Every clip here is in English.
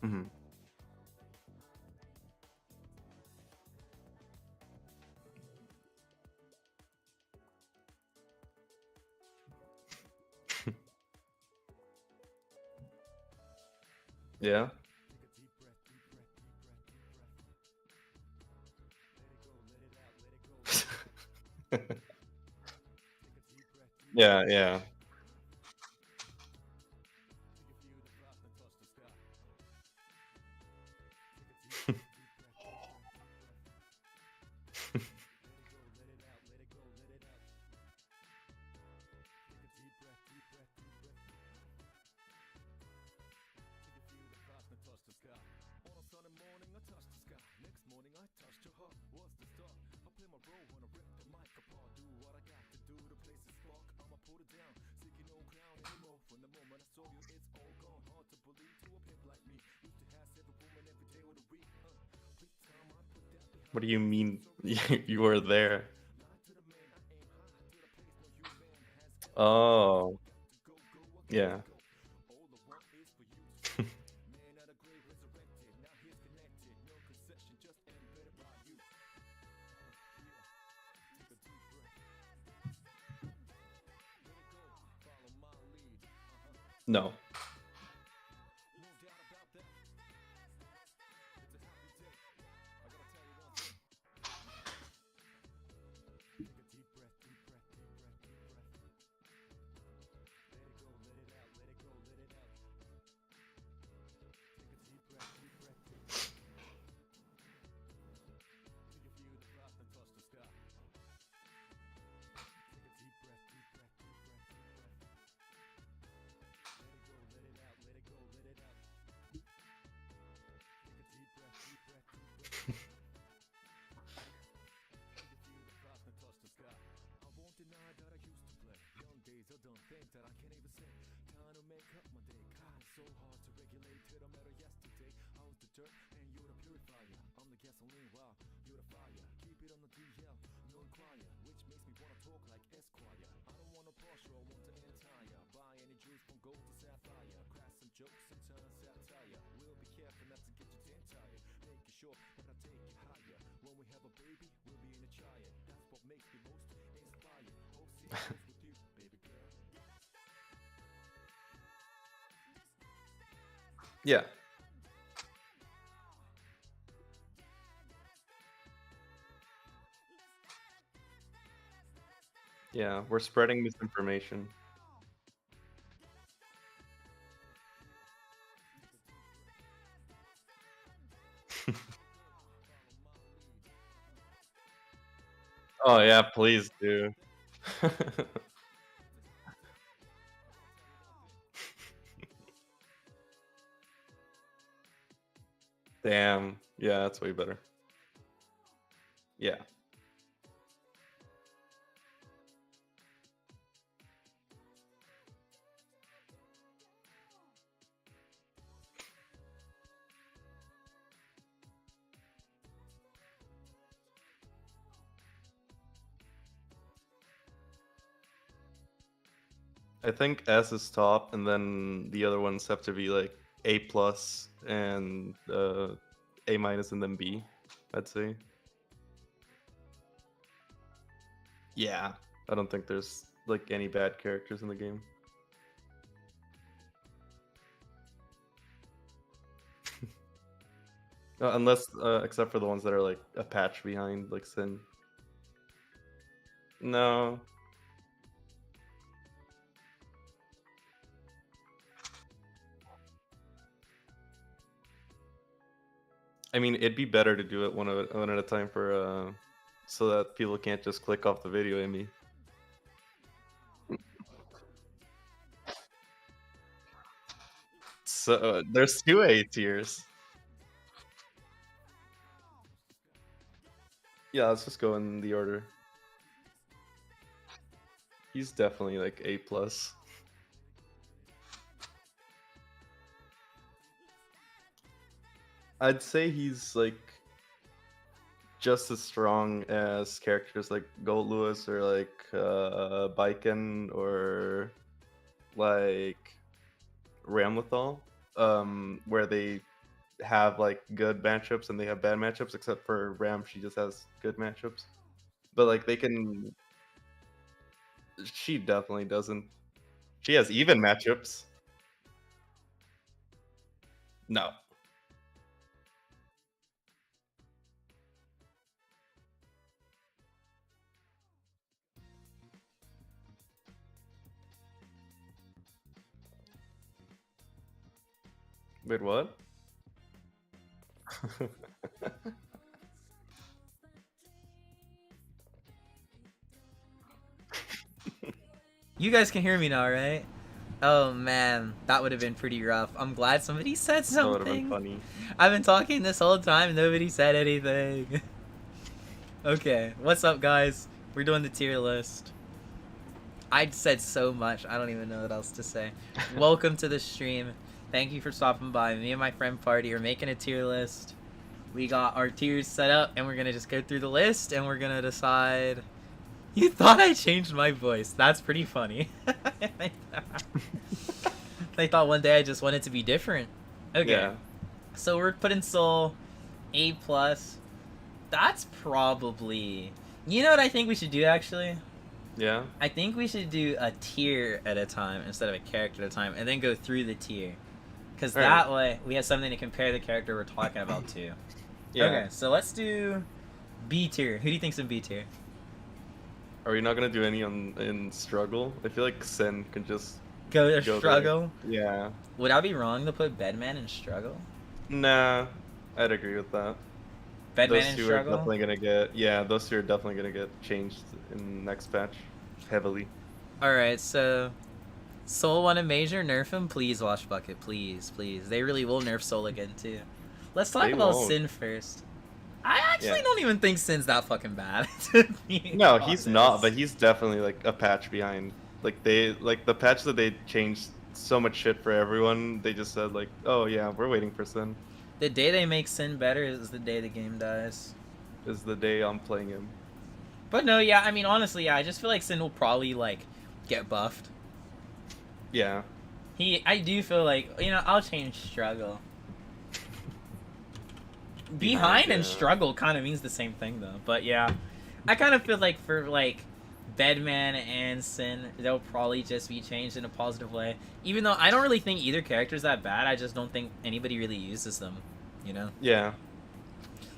Mhm. Yeah. Yeah, yeah. What do you mean you were there? Oh, yeah. No. Yeah. Yeah, we're spreading misinformation. Oh, yeah, please do. Damn. Yeah, that's way better. Yeah. I think S is top, and then the other ones have to be like A plus and A minus, and then B, I'd say. Yeah. I don't think there's like any bad characters in the game. Unless, except for the ones that are like a patch behind, like Sin. No. I mean, it'd be better to do it one at a time for so that people can't just click off the video, Immy. So there's two A tiers. Yeah, let's just go in the order. He's definitely like A plus. I'd say he's like just as strong as characters like Gold Lewis or like Biken or like Ramlethal, where they have like good matchups and they have bad matchups, except for Ram. She just has good matchups. But like they can. She definitely doesn't. She has even matchups. No. Wait, what? You guys can hear me now, right? Oh man, that would have been pretty rough. I'm glad somebody said That would have been something. funny. I've been talking this whole time, nobody said anything. Okay, what's up, guys? We're doing the tier list. I said so much, I don't even know what else to say. Welcome to the stream. Thank you for stopping by. Me and my friend Party are making a tier list. We got our tiers set up, and we're gonna just go through the list, and we're gonna decide. You thought I changed my voice. That's pretty funny. They thought one day I just wanted to be different. Okay. Yeah. So we're putting Soul A+. That's probably... You know what I think we should do, actually? Yeah. I think we should do a tier at a time instead of a character at a time, and then go through the tier. Because that way, we have something to compare the character we're talking about to. Yeah. Okay, so let's do B tier. Who do you think's in B tier? Are we not gonna do any in struggle? I feel like Sin can just Go to go struggle? there. Yeah. Would I be wrong to put Bedman in struggle? Nah, I'd agree with that. Bedman Those in two struggle? are definitely gonna get. Yeah, those two are definitely gonna get changed in next patch, heavily. Alright, so Soul want to major nerf him? Please, Wash Bucket, please, please. They really will nerf Soul again too. Let's talk about won't. Sin first. I actually Yeah. don't even think Sin's that fucking bad. No, he's not, but he's definitely like a patch behind. Like the patch that they changed so much shit for everyone. They just said like, oh yeah, we're waiting for Sin. The day they make Sin better is the day the game dies. Is the day I'm playing him. But no, yeah, I mean honestly, yeah, I just feel like Sin will probably like get buffed. Yeah. I do feel like, you know, I'll change struggle. Behind and yeah. struggle kind of means the same thing though, but yeah, I kind of feel like for like Bedman and Sin, they'll probably just be changed in a positive way. Even though I don't really think either character's that bad, I just don't think anybody really uses them, you know? Yeah.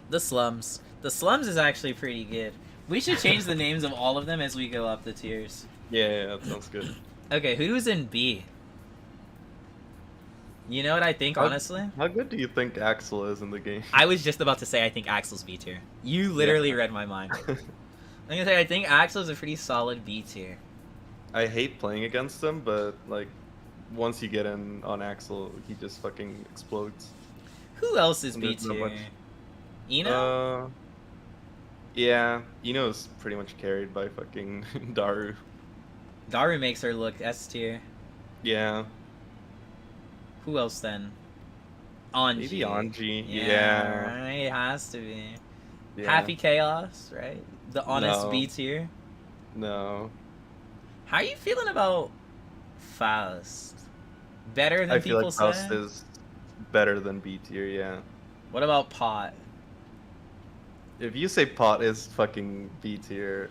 The slums. The slums is actually pretty good. We should change the names of all of them as we go up the tiers. Yeah, that sounds good. Okay, who's in B? You know what I think, honestly? How good do you think Axel is in the game? I was just about to say I think Axel's B tier. You literally read my mind. I'm gonna say I think Axel's a pretty solid B tier. I hate playing against him, but like once you get in on Axel, he just fucking explodes. Who else is And B there's not tier? much- Eno? Yeah, Eno's pretty much carried by fucking Daru. Daru makes her look S tier. Yeah. Who else then? Anji. Maybe Anji. Yeah, Yeah. right, it has to be. Yeah. Happy Chaos, right? The honest No. B tier. No. How are you feeling about Faust? Better than I feel people like Faust say? is better than B tier, yeah. What about Pot? If you say Pot is fucking B tier,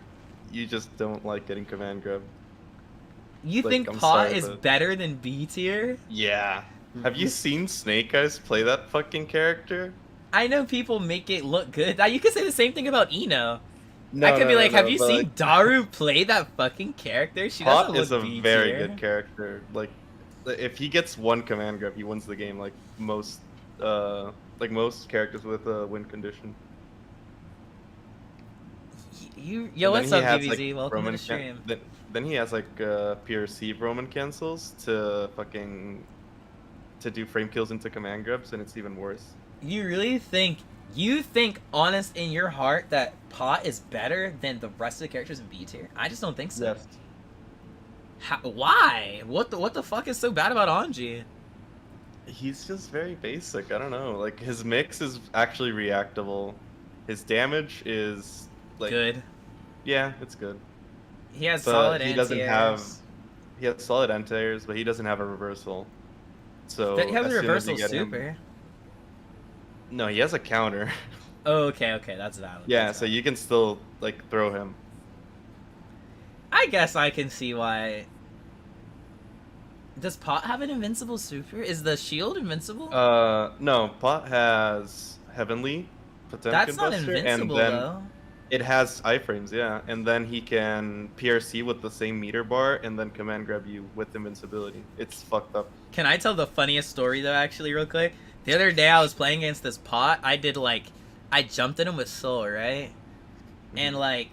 you just don't like getting command grab. You Like, think I'm Pot sorry, is but- better than B tier? Yeah. Have you seen Snake Eyes play that fucking character? I know people make it look good. You could say the same thing about Eno. No, I could be like, have you but, seen like, Daru play that fucking character? She Pot doesn't is look a B very tier. good character. Like, if he gets one command grab, he wins the game. Like most characters with a win condition. Yo, And what's then up, he has, DBZ? like, Welcome to Roman the stream. Then he has like pure C Roman cancels to fucking to do frame kills into command grabs, and it's even worse. You really think honest in your heart that Pot is better than the rest of the characters in B tier? I just don't think so. Yes. Why? What the fuck is so bad about Anji? He's just very basic. I don't know. Like his mix is actually reactable. His damage is like Good. Yeah, it's good. He has But solid he anti-airs. doesn't have. He has solid anti-airs, but he doesn't have a reversal. So He has as a soon as you reversal get him- super. No, he has a counter. Oh, okay, that's valid. Yeah, That's so valid. you can still like throw him. I guess I can see why. Does Pot have an invincible super? Is the shield invincible? No, Pot has Heavenly, That's Potemkin not Buster, and invincible then though. it has iframes, yeah. And then he can PRC with the same meter bar and then command grab you with invincibility. It's fucked up. Can I tell the funniest story though? Actually, real quick. The other day I was playing against this Pot. I jumped at him with Soul, right? And Mhm. like,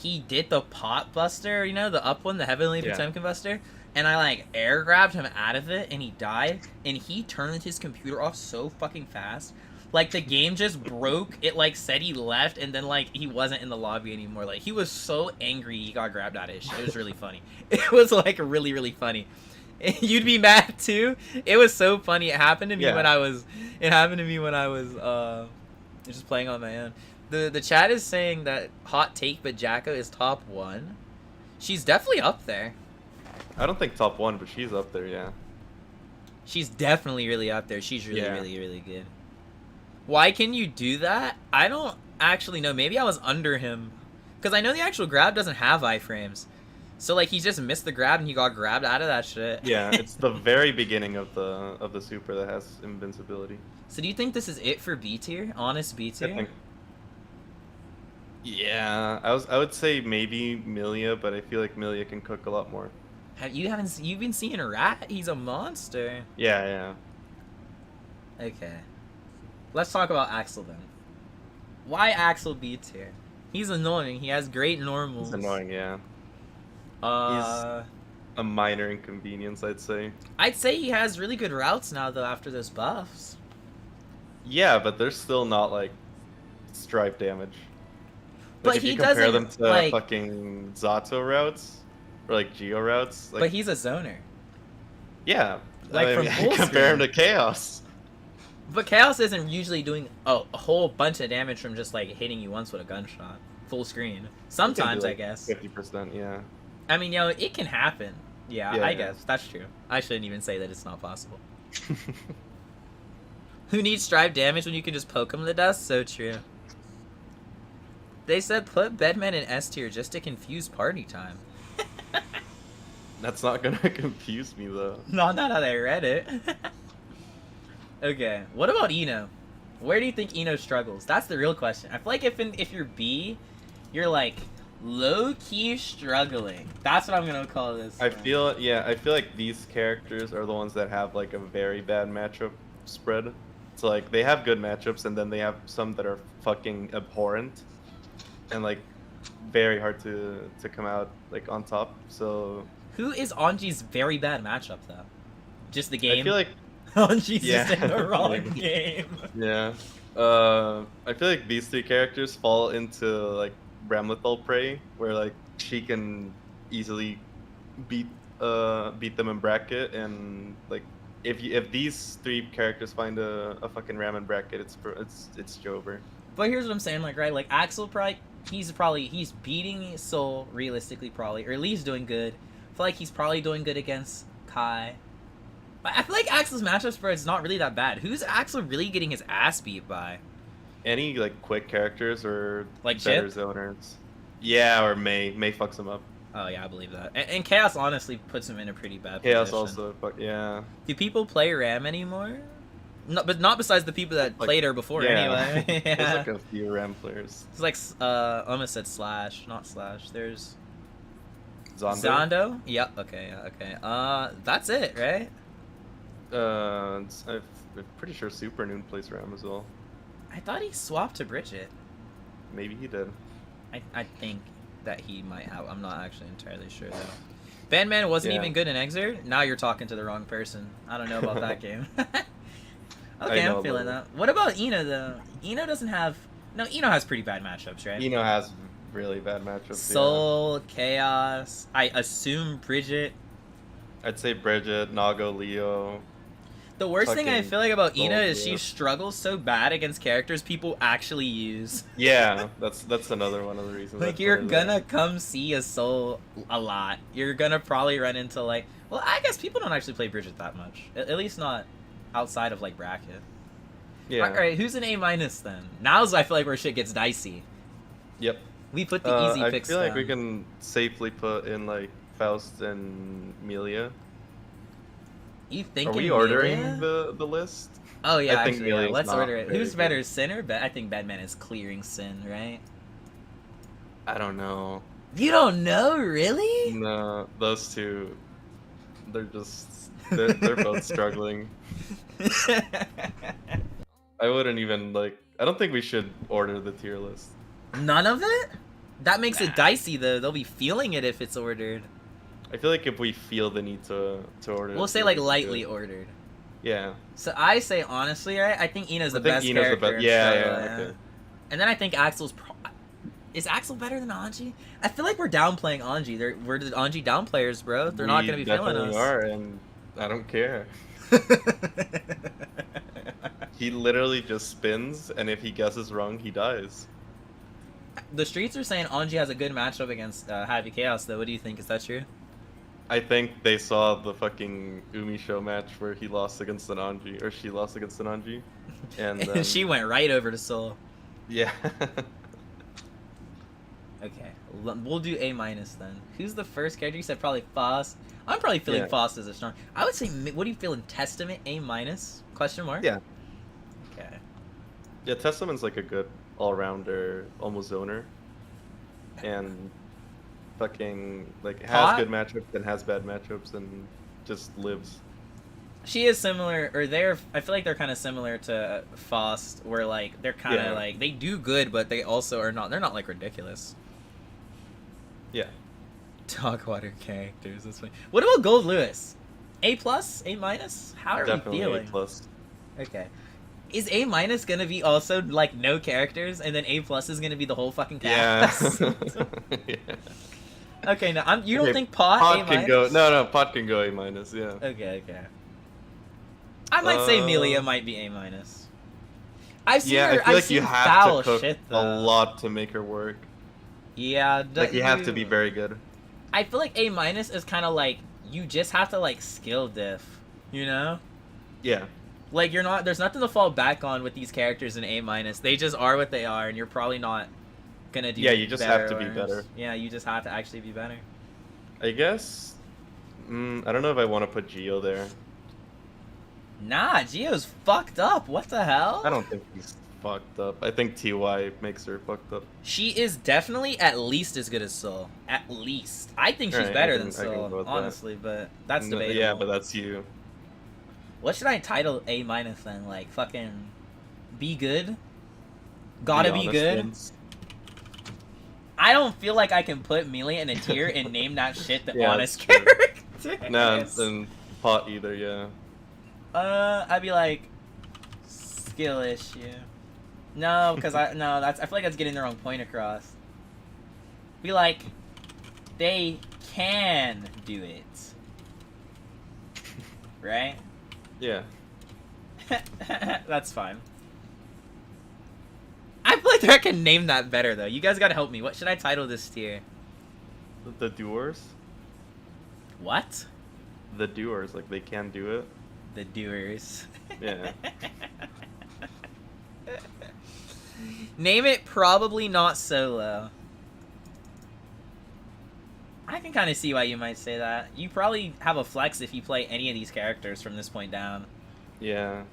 he did the Pot Buster, the up one, the Heavenly Yeah. Potemkin Buster. And I like air grabbed him out of it, and he died. And he turned his computer off so fucking fast. Like the game just broke. It like said he left, and then like he wasn't in the lobby anymore. Like he was so angry he got grabbed out of his shit. It was really funny. It was like really funny. You'd be mad too. It was so funny. It happened to me Yeah. when I was. It happened to me when I was just playing on my own. The chat is saying that hot take, but Jacko is top 1. She's definitely up there. I don't think top 1, but she's up there, yeah. She's definitely really up there. She's really, Yeah. really good. Why can you do that? I don't actually know. Maybe I was under him. Because I know the actual grab doesn't have iframes. So, like, he just missed the grab and he got grabbed out of that shit. Yeah, it's the very beginning of the super that has invincibility. So, do you think this is it for B tier? Honest B I tier? think. Yeah, I would say maybe Milia, but I feel like Milia can cook a lot more. You've been seeing Rat? He's a monster. Yeah. Okay. Let's talk about Axel then. Why Axel B tier? He's annoying. He has great normals. He's annoying, yeah. Uh, A minor inconvenience, I'd say. I'd say he has really good routes now though after those buffs. Yeah, but they're still not like stripe damage. But Like if he you compare them doesn't, to like- fucking Zato routes or like Geo routes, like But he's a zoner. yeah, like, I from mean, full compare him screen. to Chaos. But Chaos isn't usually doing a whole bunch of damage from just like hitting you once with a gunshot. Full screen. Sometimes, I guess. 50%, yeah. I mean, it can happen. Yeah, Yeah. I guess. That's true. I shouldn't even say that it's not possible. Who needs strive damage when you can just poke him to death? So true. They said put Bedman in S tier just to confuse party time. That's not gonna confuse me though. Not how they read it. Okay, what about Eno? Where do you think Eno struggles? That's the real question. I feel like if you're B, you're like low-key struggling. That's what I'm gonna call this. I feel like these characters are the ones that have like a very bad matchup spread. So like they have good matchups and then they have some that are fucking abhorrent and like very hard to come out like on top. So Who is Anji's very bad matchup though? Just the game. I feel like Anji's Yeah. just in the wrong Maybe. game. yeah. I feel like these three characters fall into like Bramlethal Prey, where like she can easily beat them in bracket, and like if these three characters find a fucking Ram in bracket, it's Jover. But here's what I'm saying, like, right, like Axel probably he's beating Soul realistically probably, or at least doing good. I feel like he's probably doing good against Kai. But I feel like Axel's matchup spread is not really that bad. Who's Axel really getting his ass beat by? Any like quick characters or Like better Chip? zoners. Yeah, or May fucks him up. Oh yeah, I believe that. And Chaos honestly puts him in a pretty bad Chaos position. also yeah. Do people play Ram anymore? No, but not besides the people that Like, played her before anyway. There's Yeah. like a few Ram players. It's like I almost said Slash, not Slash. There's Zondo. Zondo? Yep, okay, yeah, okay. That's it, right? I'm pretty sure Super Noon plays Ram as well. I thought he swapped to Bridget. Maybe he did. I think that he might have. I'm not actually entirely sure though. Bandman wasn't Yeah. even good in Exert. Now you're talking to the wrong person. I don't know about that game. I Okay, know I'm a feeling little. that. What about Eno though? Eno doesn't have. No, Eno has pretty bad matchups, right? Eno has really bad matchups. Soul, Chaos. I assume Bridget. Yeah. I'd say Bridget, Nago, Leo. The worst thing I Fucking feel like about Soul, Ina is she yeah. struggles so bad against characters people actually use. Yeah, that's another one of the reasons. Like I you're play gonna that. come see a Soul a lot. You're gonna probably run into like, well, I guess people don't actually play Bridget that much. At least not outside of like bracket. Yeah. Alright, who's an A minus then? Now's I feel like where shit gets dicey. Yep. We put the easy I picks feel like we down. can safely put in like Faust and Melia. You Are we thinking ordering Melia? the list? Oh I yeah, think actually, yeah. Melia's Let's not order it. very Who's better, good. Sin or I think Batman is clearing Sin, right? I don't know. You don't know, really? No, those two, they're both struggling. I wouldn't even like. I don't think we should order the tier list. None of it? That makes Nah. it dicey though. They'll be feeling it if it's ordered. I feel like if we feel the need to order, We'll it, say we'll like just do lightly it. ordered. Yeah. So I say honestly, right? I think Ina's the best Ina's the character. best. in Yeah, Struggle, yeah, okay. And then I think Axel's. Is Axel better than Anji? I feel like we're downplaying Anji. We're the Anji downplayers, bro. They're not gonna be feeling us. We are, and I don't care. He literally just spins, and if he guesses wrong, he dies. The streets are saying Anji has a good matchup against Happy Chaos, though. What do you think? Is that true? I think they saw the fucking Umi show match where he lost against an Anji, or she lost against an Anji, and then... she went right over to Soul. Yeah. Okay, we'll do A minus then. Who's the first character? You said probably Faust. I'm probably feeling Faust as a strong. I would say, what do you feel in Testament? A minus? Question mark? Yeah. Okay. Yeah, Testament's like a good all-rounder, almost zoner, and fucking like has good matchups and has bad matchups and just lives. She is similar, or I feel like they're kind of similar to Faust, where like they're kind of like they do good, but they also are not. They're not like ridiculous. Yeah. Dog water characters. That's funny. What about Gold Lewis? A plus? A minus? How are Definitely we feeling? A plus. Okay. Is A minus gonna be also like no characters, and then A plus is gonna be the whole fucking cast? Yeah. Yeah. Okay, now you don't think Pot A can go? No, Pot can go A minus. Yeah. Okay. I might say Melia might be A minus. I've seen her. I feel I've like seen you have foul to cook shit, a lot to make her work. Yeah, like you have to be very good. I feel like A minus is kind of like you just have to like skill diff, you know? Yeah. Like you're not. There's nothing to fall back on with these characters in A minus. They just are what they are, and you're probably not gonna do. Yeah, you just have to be better. Yeah, you just have to actually be better. I guess. I don't know if I want to put Geo there. Nah, Geo's fucked up. What the hell? I don't think he's fucked up. I think TY makes her fucked up. She is definitely at least as good as Soul. At least. I think she's better than Soul, honestly, but that's debatable. Yeah, but that's you. What should I title A minus then? Like fucking be good? Gotta be good? I don't feel like I can put Melia in a tier and name that shit the honest character. No, and Pot either, yeah. I'd be like skill issue. No, because I feel like that's getting the wrong point across. Be like, they can do it, right? Yeah. That's fine. I feel like I can name that better though. You guys gotta help me. What should I title this tier? The doers. What? The doers, like they can do it. The doers. Yeah. Name it probably not Solo. I can kind of see why you might say that. You probably have a flex if you play any of these characters from this point down. Yeah.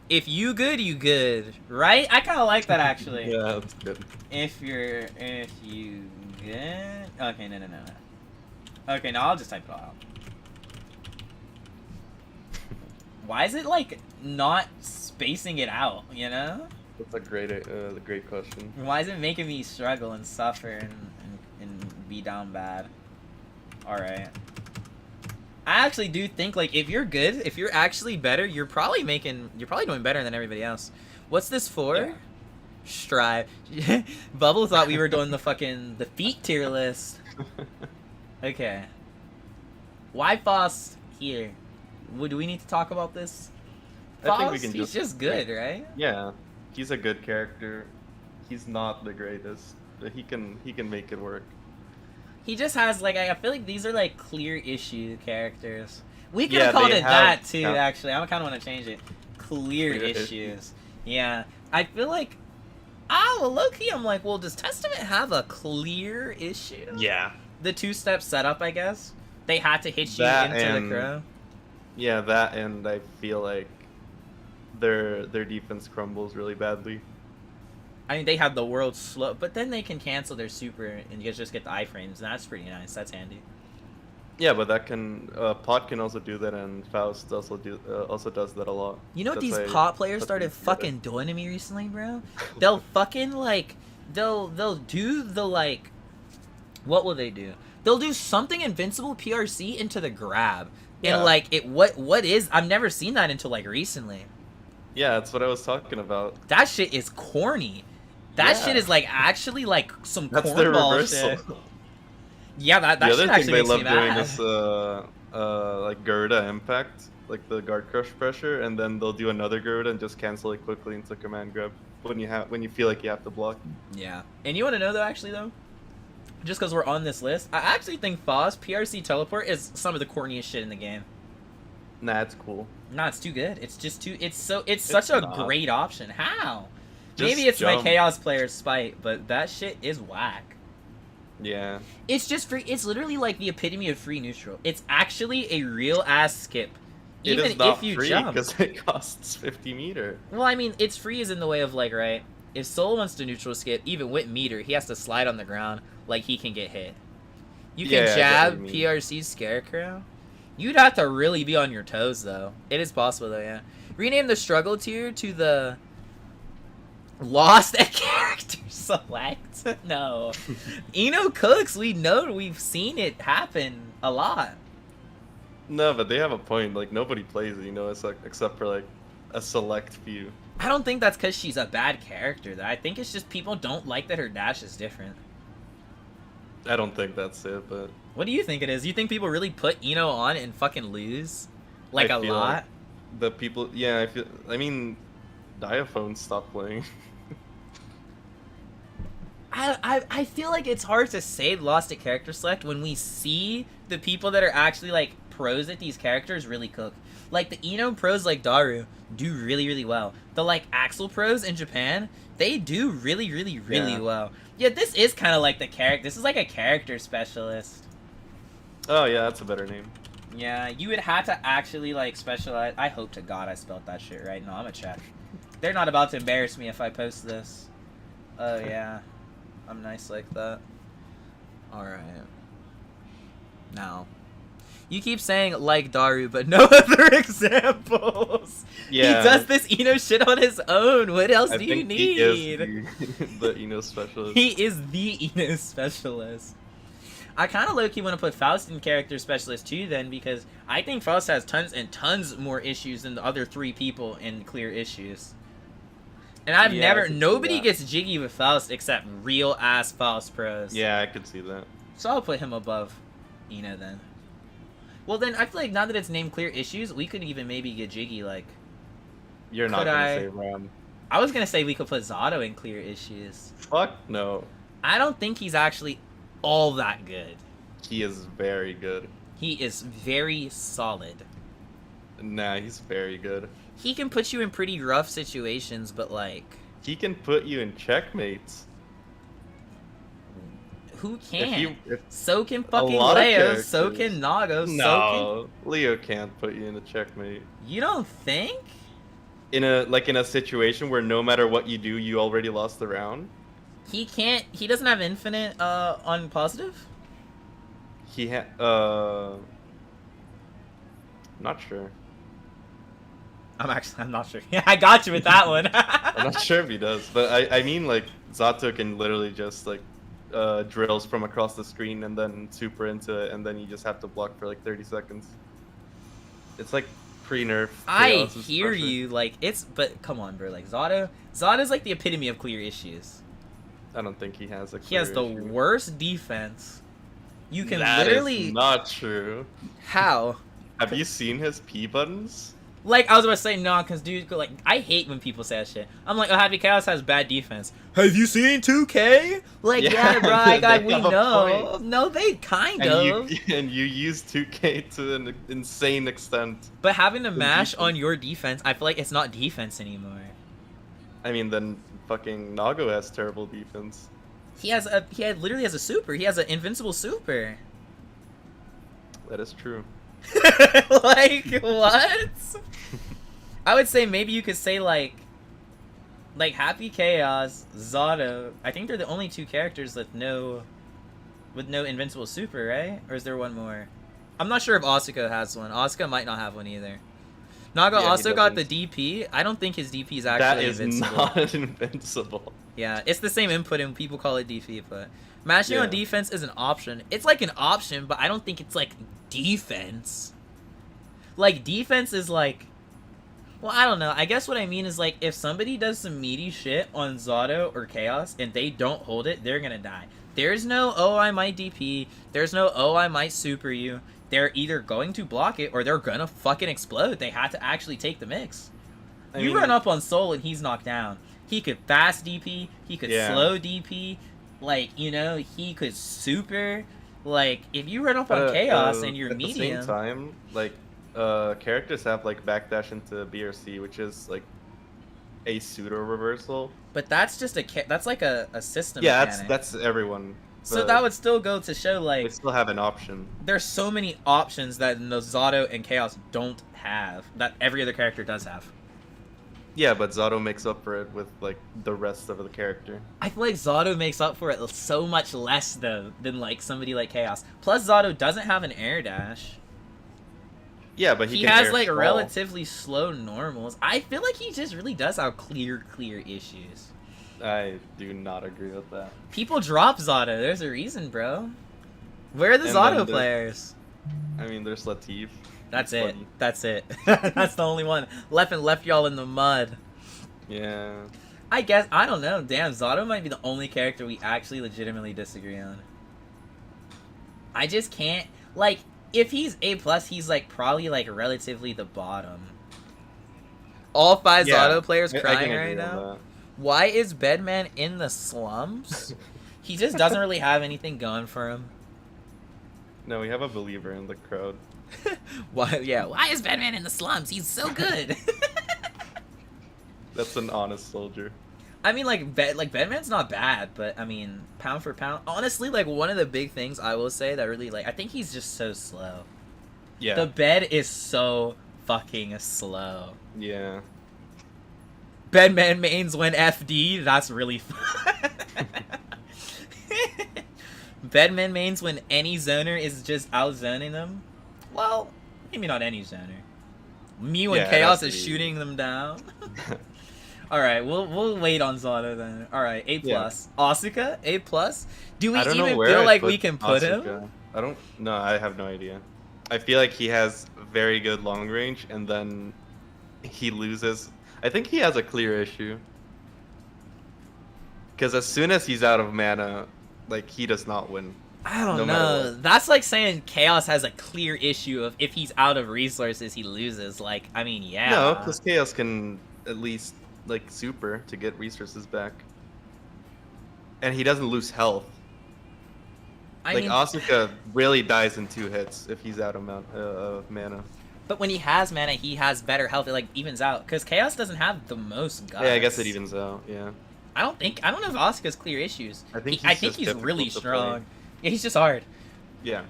If you good, you good. Right? I kind of like that actually. Yeah, that's good. If you good. Okay, no. Okay, no, I'll just type it all out. Why is it like not spacing it out, you know? That's a great question. Why is it making me struggle and suffer and be down bad? Alright. I actually do think like if you're good, if you're actually better, you're probably doing better than everybody else. What's this for? Yeah. Strive. Bubble thought we were doing the feet tier list. Okay. Why Faust here? Do we need to talk about this? Faust, I think we can he's just good, right? Yeah. He's a good character. He's not the greatest, but he can make it work. He just has like I feel like these are like clear issue characters. We could have called it that too. Actually, I kind of want to change it. clear issues. Yeah, I feel like, well, low-key, I'm like, well, does Testament have a clear issue? Yeah. The two-step setup, I guess. They had to hit you That into the and crow. yeah, that and I feel like their defense crumbles really badly. I mean, they have the world's slow, but then they can cancel their super and you just get the iframes, and that's pretty nice. That's handy. Yeah, but that can Pot can also do that, and Faust also does that a lot. You know what That's these why pot players put them started together. fucking doing to me recently, bro? They'll fucking like, they'll do the like, what will they do? They'll do something invincible PRC into the grab, Yeah. and like what is? I've never seen that until like recently. Yeah, that's what I was talking about. That shit is corny. That Yeah. shit is like actually like some That's their cornball reversal. shit. Yeah, that The shit other thing actually they makes me love doing mad. is like Gerda impact, like the guard crush pressure, and then they'll do another Gerda and just cancel it quickly into command grab when you feel like you have to block. Yeah. And you want to know though, actually though, just because we're on this list, I actually think Foz PRC teleport is some of the corniest shit in the game. Nah, it's cool. Nah, it's too good. It's just too. It's such a not. great option. How? Just Maybe it's jump. my chaos player's spite, but that shit is whack. Yeah. It's just free. It's literally like the epitome of free neutral. It's actually a real ass skip, It even is not if you free jump. because it costs 50 meter. Well, I mean, it's free is in the way of like, right? If Soul wants to neutral skip, even with meter, he has to slide on the ground like he can get hit. You can Yeah, I get jab what you mean. PRC Scarecrow. You'd have to really be on your toes though. It is possible though, yeah. Rename the struggle tier to the lost at character select. No. Eno Cooks, we've seen it happen a lot. No, but they have a point. Like nobody plays it, except for like a select few. I don't think that's because she's a bad character though. I think it's just people don't like that her dash is different. I don't think that's it, but What do you think it is? You think people really put Eno on and fucking lose? Like I a feel lot? like the people, yeah, I mean, Diaphone stopped playing. I feel like it's hard to say lost at character select when we see the people that are actually like pros at these characters really cook. Like the Eno pros like Daru do really, really well. The like Axel pros in Japan, they do really, really, really Yeah. well. Yeah, this is kind of like the character. This is like a character specialist. Oh yeah, that's a better name. Yeah, you would have to actually like specialize. I hope to God I spelled that shit right. No, I'm gonna check. They're not about to embarrass me if I post this. Oh yeah, I'm nice like that. All right. Now, you keep saying like Daru, but no other examples. Yeah. He does this Eno shit on his own. What else I do you think need? he is the Eno specialist. He is the Eno specialist. I kind of low-key want to put Faust in character specialist too then, because I think Faust has tons and tons more issues than the other three people in clear issues. And I've Yeah, I never, can see nobody that. gets jiggy with Faust except real ass Faust pros. Yeah, I could see that. So I'll put him above Eno then. Well then, I feel like now that it's named clear issues, we could even maybe get jiggy like, You're not Could gonna I- say Ram. I was gonna say we could put Zato in clear issues. Fuck no. I don't think he's actually all that good. He is very good. He is very solid. Nah, he's very good. He can put you in pretty rough situations, but like, He can put you in checkmates. who can? If So can fucking lot of Leo, so characters. can Nago, so No, Leo can't put you in a checkmate. can... You don't think? In a situation where no matter what you do, you already lost the round. He can't, he doesn't have infinite on positive? He not sure. I'm not sure. I got you with that one. I'm not sure if he does, but I mean like Zato can literally just like drills from across the screen and then super into it, and then you just have to block for like 30 seconds. It's like pre-nerf. I Chaos is hear perfect. you, like, it's, but come on, bro, like, Zato's like the epitome of clear issues. I don't think he has a He has the clear issue. worst defense. You can That literally... is not true. How? Have you seen his P buttons? Like, I was about to say, no, because, dude, like, I hate when people say that shit. I'm like, oh, Happy Chaos has bad defense. Have you seen 2K? Like, yeah, bro, we know. Point. No, they kind and of. And you use 2K to an insane extent. But having to mash defense. on your defense, I feel like it's not defense anymore. I mean, then fucking Nago has terrible defense. He literally has a super. He has an invincible super. That is true. Like, what? I would say maybe you could say like Happy Chaos, Zato. I think they're the only two characters with no invincible super, right? Or is there one more? I'm not sure if Asuka has one. Asuka might not have one either. Naga also got the DP. I don't think his DP is actually invincible. That is not invincible. Yeah, it's the same input and people call it DP, but mashing on defense is an option. It's like an option, but I don't think it's like defense. Like, defense is like... Well, I don't know. I guess what I mean is, like, if somebody does some meaty shit on Zato or Chaos and they don't hold it, they're gonna die. There's no, oh, I might DP. There's no, oh, I might super you. They're either going to block it or they're gonna fucking explode. They had to actually take the mix. I mean, run up on Soul and he's knocked down. He could fast DP. He could slow DP. Like, you know, he could super. Like, if you run up on Chaos and you're medium... At the same time, like, characters have, like, backdash into BRC, which is, like, a pseudo reversal. But that's just that's like a system mechanic. That's everyone. So that would still go to show, like... They still have an option. There's so many options that Zato and Chaos don't have, that every other character does have. Yeah, but Zato makes up for it with, like, the rest of the character. I feel like Zato makes up for it so much less, though, than, like, somebody like Chaos. Plus, Zato doesn't have an air dash. Yeah, but he has, like, relatively slow normals. I feel like he just really does have clear issues. I do not agree with that. People drop Zato. There's a reason, bro. Where are the Zato players? I mean, there's Latif. That's it. Funny. That's it. That's the only one. Left y'all in the mud. Yeah. I guess, I don't know. Damn, Zato might be the only character we actually legitimately disagree on. I just can't, like, if he's A+, he's, like, probably, like, relatively the bottom. All 5 Zato players crying right now. Why is Bedman in the slums? He just doesn't really have anything going for him. No, we have a believer in the crowd. Why? Yeah. Why is Bedman in the slums? He's so good. That's an honest soldier. I mean, like Bedman's not bad, but I mean, pound for pound, honestly, like one of the big things I will say that really, like, I think he's just so slow. Yeah. The bed is so fucking slow. Yeah. Bedman mains when FD. That's really fun. Bedman mains when any zoner is just out zoning them. Well, maybe not any zoner. Me when Chaos is shooting them down. All right, we'll wait on Zato then. All right, A+. Yeah. Asuka, A+. Do we even feel like we can put him? I don't. No, I have no idea. I feel like he has very good long range, and then he loses. I think he has a clear issue. Because as soon as he's out of mana, like, he does not win. I don't know. That's like saying Chaos has a clear issue of if he's out of resources, he loses. Like, I mean, yeah. No, because Chaos can at least, like, super to get resources back. And he doesn't lose health. I mean, Asuka really dies in 2 hits if he's out of mana. But when he has mana, he has better health. It, like, evens out. Because Chaos doesn't have the most guts. Yeah, I guess it evens out, yeah. I don't know if Asuka's clear issues. I think he's really strong. Yeah, he's just hard. Yeah.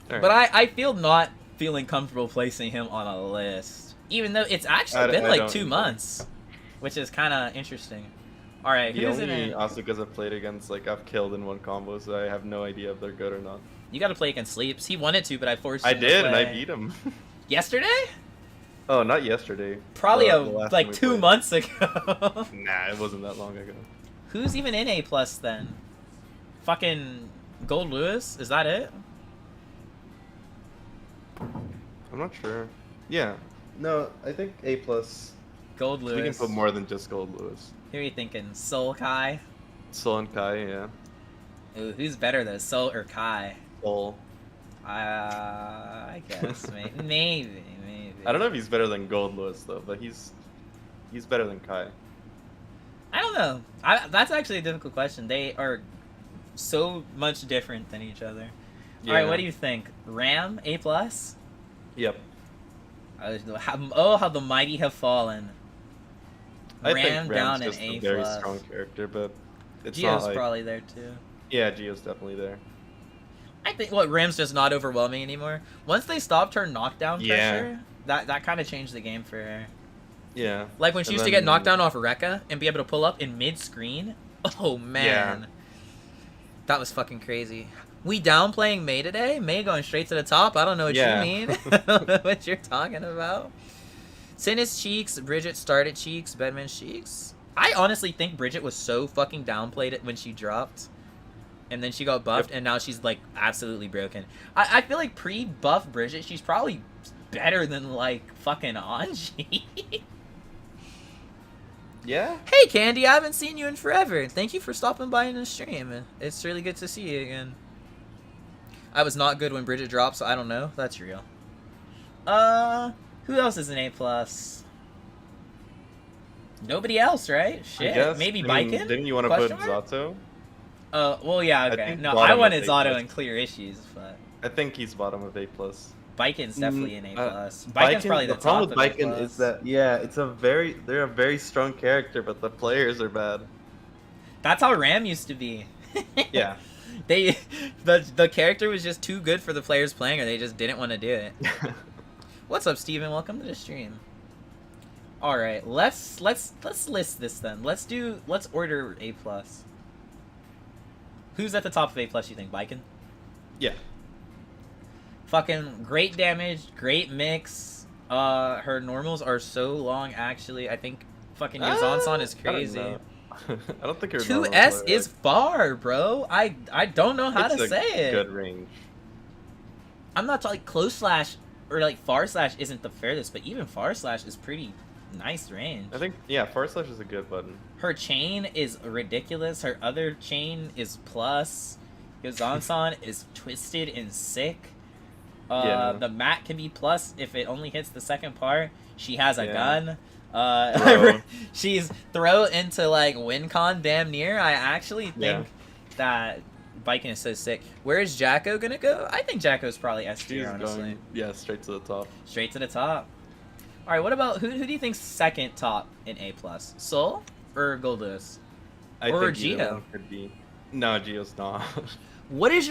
Right. But I feel not feeling comfortable placing him on a list. Even though it's actually been like 2 months. Which is kind of interesting. Alright, the only Asukas I've played against, like, I've killed in one combo, so I have no idea if they're good or not. You gotta play against Sleeps. He wanted to, but I forced him to play. And I beat him. Yesterday? Oh, not yesterday. Probably like 2 months ago. Nah, it wasn't that long ago. Who's even in A+ then? Fucking Gold Lewis? Is that it? I'm not sure. Yeah. No, I think A+. Gold Lewis. We can put more than just Gold Lewis. Who are you thinking? Soul Kai? Soul and Kai, yeah. Ooh, who's better though, Soul or Kai? Soul. I guess maybe. I don't know if he's better than Gold Lewis though, but he's better than Kai. I don't know. That's actually a difficult question. They are so much different than each other. Yeah. All right, what do you think? Ram A+? Yep. Oh, how the mighty have fallen. I Ram think down Ram's an just A+. a very strong character, but it's Geo's not like... probably there too. Yeah, Geo's definitely there. I think Ram's just not overwhelming anymore. Once they stopped her knockdown pressure, that kind of changed the game for her. Yeah. Like when she used to get knocked down off Rekka and be able to pull up in mid-screen. Oh man. Yeah. That was fucking crazy. We downplaying May today? May going straight to the top? I don't know what you mean. I don't know what you're talking about. Sin's cheeks, Bridget started cheeks, Bedman's cheeks. I honestly think Bridget was so fucking downplayed when she dropped. And then she got buffed, and now she's, like, absolutely broken. I feel like pre-buff Bridget, she's probably better than, like, fucking Anji. Yeah? Hey, Candy, I haven't seen you in forever. Thank you for stopping by in the stream. It's really good to see you again. I was not good when Bridget dropped, so I don't know. That's real. Who else is an A+? Nobody else, right? Shit. Maybe Baiken? Didn't you want to put Zato? Well, yeah, okay. No, I wanted Zato in clear issues, but... I think he's bottom of A+. Baiken's definitely an A+. Baiken's probably the top problem with Baiken is that, they're a very strong character, but the players are bad. That's how Ram used to be. Yeah. The character was just too good for the players playing, or they just didn't want to do it. What's up, Steven? Welcome to the stream. All right, let's list this then. Let's order A+. Who's at the top of A+, you think? Baiken? Yeah. Fucking great damage, great mix. Her normals are so long, actually. I think fucking Yuzan-san is crazy. I don't think her 2S is far, bro. I don't know how to say it. Good range. I'm not like close slash or like far slash isn't the furthest, but even far slash is pretty nice range. I think far slash is a good button. Her chain is ridiculous. Her other chain is plus. Yuzan-san is twisted and sick. The mat can be plus if it only hits the second part. She has a gun. She's throw into like WinCon damn near. I actually think that Baiken is so sick. Where is Jacko gonna go? I think Jacko's probably S tier, honestly. Straight to the top. Straight to the top. Alright, what about who do you think's second top in A+? Soul or Goldus? Or Geo? Could be. No, Geo's not. What is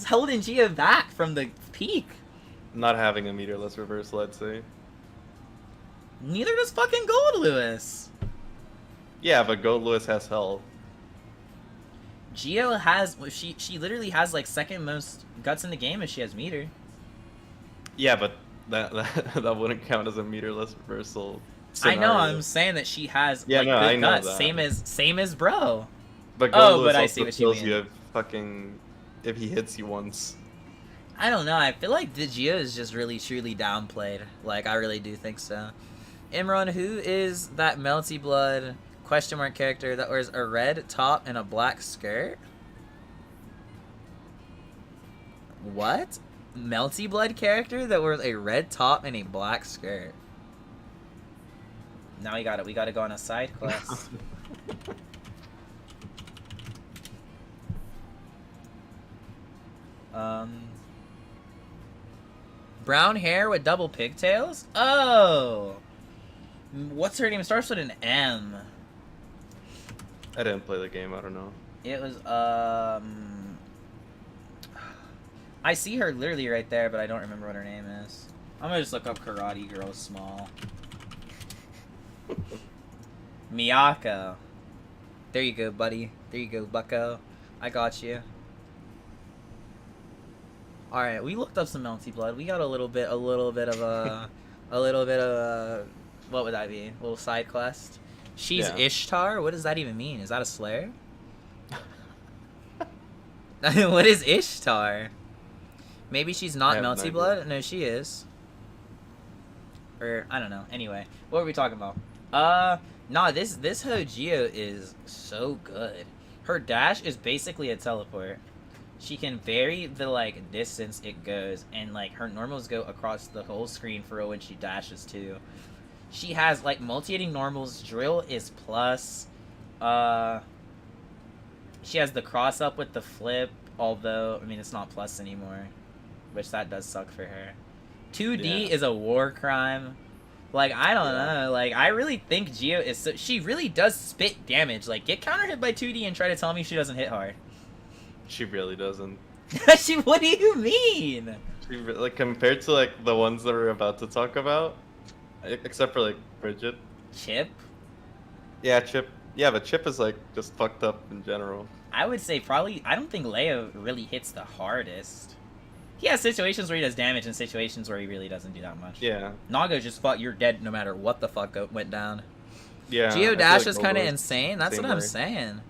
holding Geo back from the peak? Not having a meterless reversal, I'd say. Neither does fucking Gold Lewis. Yeah, but Gold Lewis has health. Geo has she literally has like second most guts in the game if she has meter. Yeah, but that wouldn't count as a meterless reversal scenario. I know. I'm saying that she has good guts, same as bro. But Gold Lewis but I see what you mean. You if he hits you once. I don't know. I feel like the Geo is just really truly downplayed. Like I really do think so. Imran, who is that Melty Blood question mark character that wears a red top and a black skirt? What? Melty Blood character that wears a red top and a black skirt. Now we gotta go on a side quest. Brown hair with double pigtails? Oh! What's her name? It starts with an M. I didn't play the game, I don't know. It was, I see her literally right there, but I don't remember what her name is. I'm gonna just look up Karate Girl Small. Miyako. There you go, buddy. There you go, bucko. I got you. Alright, we looked up some Melty Blood. We got a little bit of a, what would that be? A little side quest. She's Ishtar? What does that even mean? Is that a Slayer? What is Ishtar? Maybe she's not Melty Blood? No, she is. Or, I don't know. Anyway, what were we talking about? Nah, this Hogeo is so good. Her dash is basically a teleport. She can vary the like distance it goes, and like her normals go across the whole screen for when she dashes too. She has like multi-hitting normals. Drill is plus. Uh, she has the cross up with the flip, although I mean it's not plus anymore, which that does suck for her. 2D Yeah. is a war crime. Like I don't Yeah. know. Like I really think Geo is so, she really does spit damage. Like get counter hit by 2D and try to tell me she doesn't hit hard. She really doesn't. She what do you mean? Like compared to like the ones that we're about to talk about, except for like Bridget. Chip? Yeah, Chip. Yeah, but Chip is like just fucked up in general. I would say probably I don't think Leo really hits the hardest. He has situations where he does damage and situations where he really doesn't do that much. Yeah. Nago just fought you're dead no matter what the fuck went down. Yeah. Geo I feel Dash like is kind of Nova insane. That's same what I'm way. saying.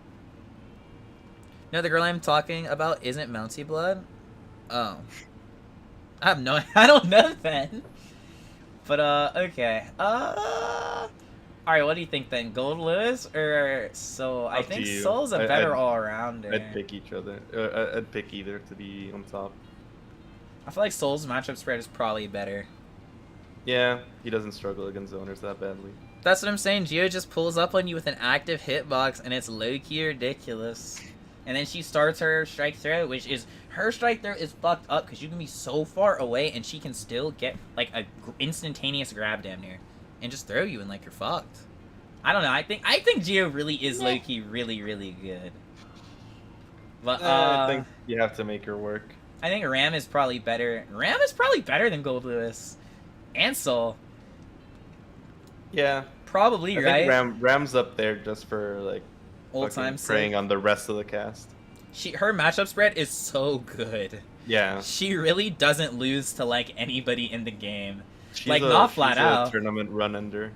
No, the girl I'm talking about isn't Mounty Blood. Oh, I have no. I don't know then. But okay. All right. What do you think then? Gold Lewis or Soul? I Up to think you. Soul's a better all rounder. I'd pick each other. I'd pick either to be on top. I feel like Soul's matchup spread is probably better. Yeah, he doesn't struggle against zoners that badly. That's what I'm saying. Geo just pulls up on you with an active hitbox, and it's low-key ridiculous. And then she starts her strike throw, which is her strike throw is fucked up because you can be so far away, and she can still get like a instantaneous grab damn near, and just throw you, and like you're fucked. I don't know. I think Geo really is low-key really good. But I think you have to make her work. I think Ram is probably better. Ram is probably better than Gold Lewis and Soul. Yeah, Probably, I right? think Ram's up there just for like Old fucking time preying sake. on the rest of the cast. Her matchup spread is so good. Yeah, She really doesn't lose to like anybody in the game. she's Like, not flat she's out. a tournament run under.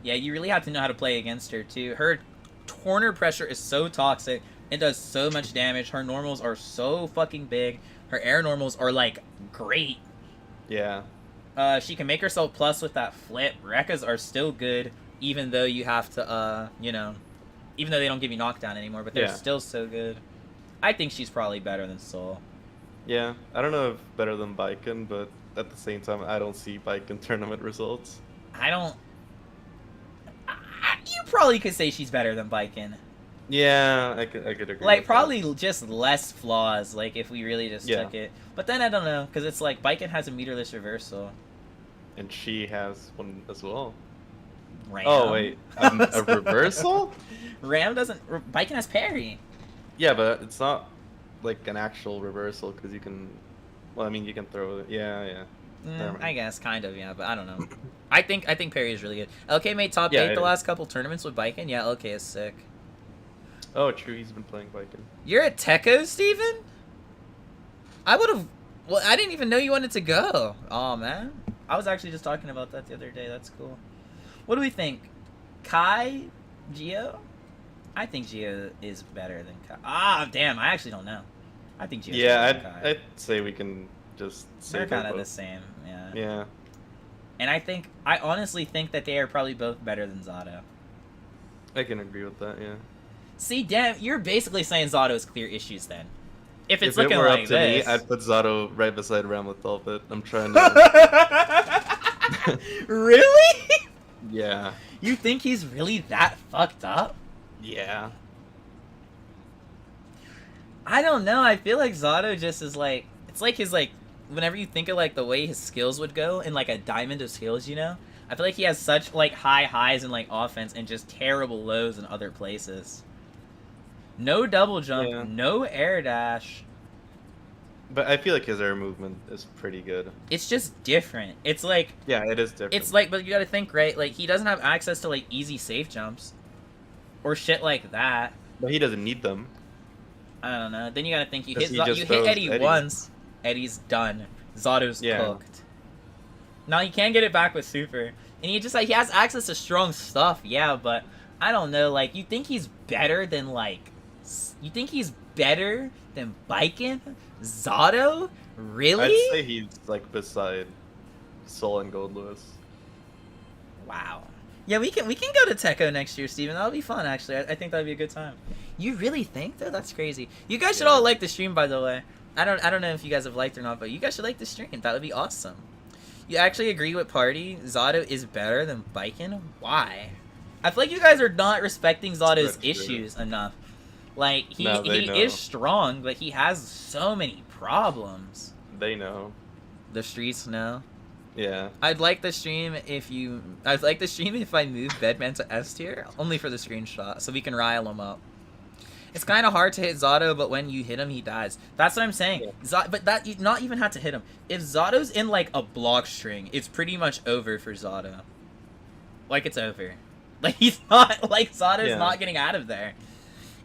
Yeah, you really have to know how to play against her too. Her corner pressure is so toxic. It does so much damage. Her normals are so fucking big. Her air normals are like great. Yeah, She can make herself plus with that flip. Rekkas are still good, even though you have to, even though they don't give you knockdown anymore, but they're Yeah. still so good. I think she's probably better than Soul. yeah. I don't know if better than Baiken, but at the same time, I don't see Baiken tournament results. I don't. You probably could say she's better than Baiken. Yeah, I could agree. Like, with probably just less flaws, like, if we really just Yeah. took it. But then I don't know, because it's like, Baiken has a meterless reversal. that. And she has one as well. Ram. Oh wait, a reversal? Ram doesn't. Baiken has parry. Yeah, but it's not like an actual reversal because you can. Well, I mean, you can throw it. Yeah. Never mind. I guess, kind of, yeah, but I don't know. I think parry is really good. LK made top Yeah, 8 it the is. last couple tournaments with Baiken. Yeah, LK is sick. Oh, true. He's been playing Baiken. You're at Techo, Steven? I would have. Well, I didn't even know you wanted to go. Oh, man. I was actually just talking about that the other day. That's cool. What do we think? Kai? Geo? I think Geo is better than Kai. Ah, damn. I actually don't know. I think Geo is Yeah, better than Kai. I'd say we can just say They're they're kind of the both. same, yeah. Yeah, And I honestly think that they are probably both better than Zato. I can agree with that. Yeah. See, damn, you're basically saying Zato's clear issues then. If it's if looking it were like up to this. me, I'd put Zato right beside Ram with Velvet. I'm trying to. Really? Yeah. You think he's really that fucked up? Yeah. I don't know. I feel like Zato just is like, it's like his like, whenever you think of like the way his skills would go in like a diamond of skills, you know? I feel like he has such like high highs in like offense and just terrible lows in other places. No double jump, Yeah. no air dash. But I feel like his air movement is pretty good. It's just different. It's like, Yeah, it is different. it's like, but you gotta think, right? Like, he doesn't have access to like easy safe jumps. Or shit like that. But he doesn't need them. I don't know. Then you gotta think, you 'Cause hit, he you just hit throws Eddie, Eddie. once, Eddie's done. Zato's Yeah. cooked. Now he can get it back with super. And he just like, he has access to strong stuff, yeah, but I don't know, like, you think he's better than like, you think he's better than Baiken? Zato? Really? I'd say he's like beside Soul and Gold Lewis. Wow. Yeah, we can go to Techo next year, Steven. That'll be fun, actually. I think that'd be a good time. You really think, though? That's crazy. You guys should all like the stream, by the way. I don't know if you guys have liked or not, but you guys should like the stream. That would be awesome. You actually agree with Party? Zato is better than Biken? Why? I feel like you guys are not respecting Zato's issues enough. Like, he is strong, but he has so many problems. They know. The streets know. Yeah. I'd like the stream if I move Bedman to S tier, only for the screenshot, so we can rile him up. It's kind of hard to hit Zato, but when you hit him, he dies. That's what I'm saying. Yeah. But that you not even have to hit him. If Zato's in like a block string, it's pretty much over for Zato. Like, it's over. Like, he's not like Zato's not getting out of there.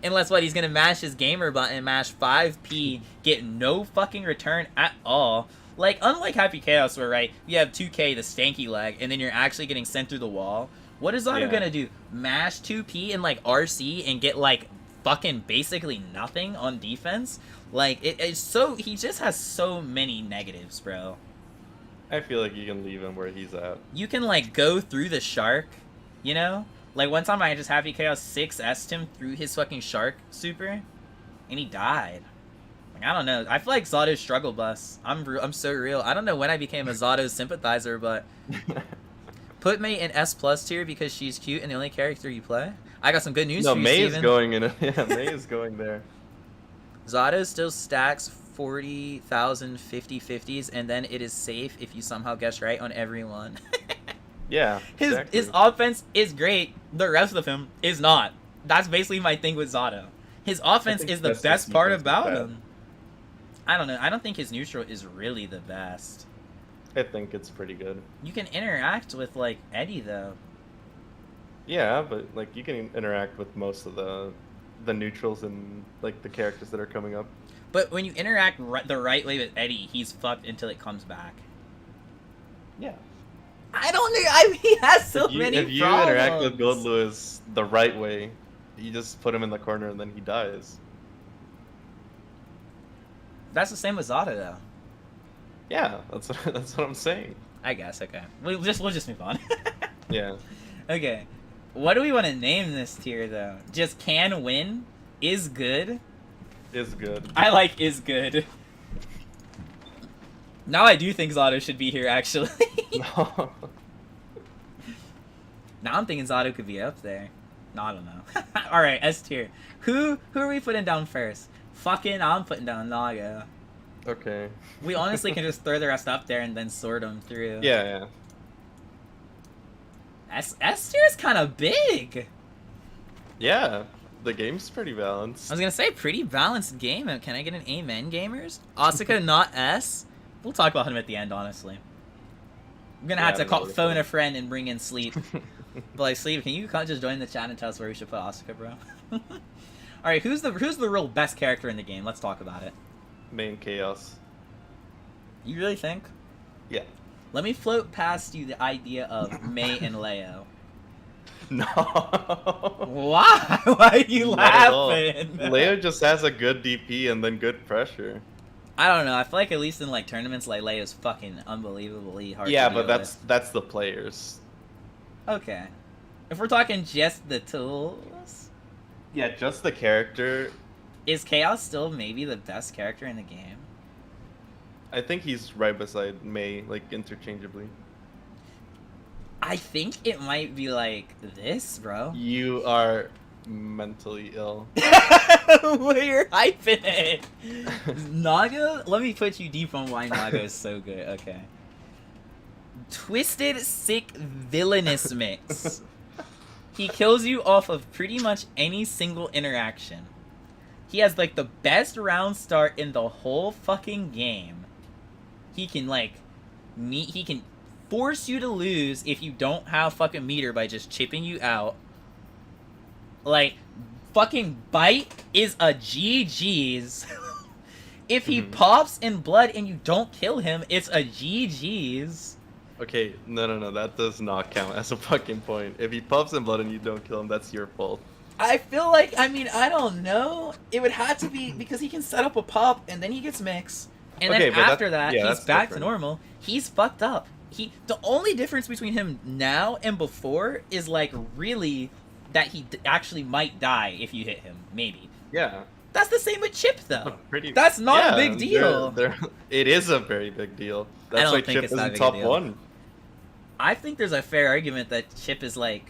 Unless what, he's gonna mash his gamer button, mash 5p, get no fucking return at all. Like, unlike Happy Chaos, where, right, you have 2k, the stanky leg, and then you're actually getting sent through the wall. What is Zato gonna do? Mash 2p and, like, RC and get, like, fucking basically nothing on defense? Like, it's so... He just has so many negatives, bro. I feel like you can leave him where he's at. You can, like, go through the shark, you know? Like, one time I just Happy Chaos 6S'd him through his fucking shark super, and he died. I don't know. I feel like Zato's struggle bus. I'm so real. I don't know when I became a Zato sympathizer, but put May in S+ tier because she's cute and the only character you play. I got some good news for you, May Steven. is going in. May is going there. Zato still stacks 40,000 50/50s, and then it is safe if you somehow guess right on every one. Yeah. His offense is great. The rest of him is not. That's basically my thing with Zato. His offense is the best part about him. I don't know. I don't think his neutral is really the best. I think it's pretty good. You can interact with, like, Eddie, though. Yeah, but, like, you can interact with most of the neutrals and, like, the characters that are coming up. But when you interact the right way with Eddie, he's fucked until it comes back. Yeah. I don't know. He has so many If you problems. interact with Gold Lewis the right way, you just put him in the corner and then he dies. That's the same with Zato, though. Yeah, that's what I'm saying. I guess. Okay, we'll just move on. Yeah. Okay, what do we want to name this tier though? Just can win, is good. Is good. I like is good. Now I do think Zato should be here actually. No. Now I'm thinking Zato could be up there. No, I don't know. All right, S tier. Who are we putting down first? Fucking, I'm putting down Naga. Okay. We honestly can just throw the rest up there and then sort them through. Yeah. S tier is kind of big. Yeah, the game's pretty balanced. I was gonna say pretty balanced game. Can I get an amen, gamers? Asuka not S. We'll talk about him at the end, honestly. I'm gonna have to phone a friend and bring in Sleep. But like, Sleep, can you just join the chat and tell us where we should put Asuka, bro? All right, who's the real best character in the game? Let's talk about it. Main Chaos. You really think? Yeah. Let me float past you the idea of May and Leo. No. Why? Why are you laughing? Leo just has a good DP and then good pressure. I don't know. I feel like at least in like tournaments, like Leo's fucking unbelievably hard. Yeah, to but deal that's the players. Okay. If we're talking just the tools. Yeah, just the character. Is Chaos still maybe the best character in the game? I think he's right beside May, like interchangeably. I think it might be like this, bro. You are mentally ill. You're hyping it. Naga? Let me put you deep on why Naga is so good. Okay. Twisted, sick, villainous mix. He kills you off of pretty much any single interaction. He has like the best round start in the whole fucking game. He can like he can force you to lose if you don't have fucking meter by just chipping you out. Like, fucking Bite is a GG's. If he pops in blood and you don't kill him, it's a GG's. Okay, no, that does not count as a fucking point. If he pops in blood and you don't kill him, that's your fault. I feel like, I mean, I don't know. It would have to be because he can set up a pop and then he gets mix. And then after that, he's back to normal. He's fucked up. the only difference between him now and before is like really that he actually might die if you hit him, maybe. Yeah. That's the same with Chip though. Pretty. That's not Yeah, a big deal. it is a very big deal. I That's don't why think Chip it's that isn't big a top deal. 1. I think there's a fair argument that Chip is like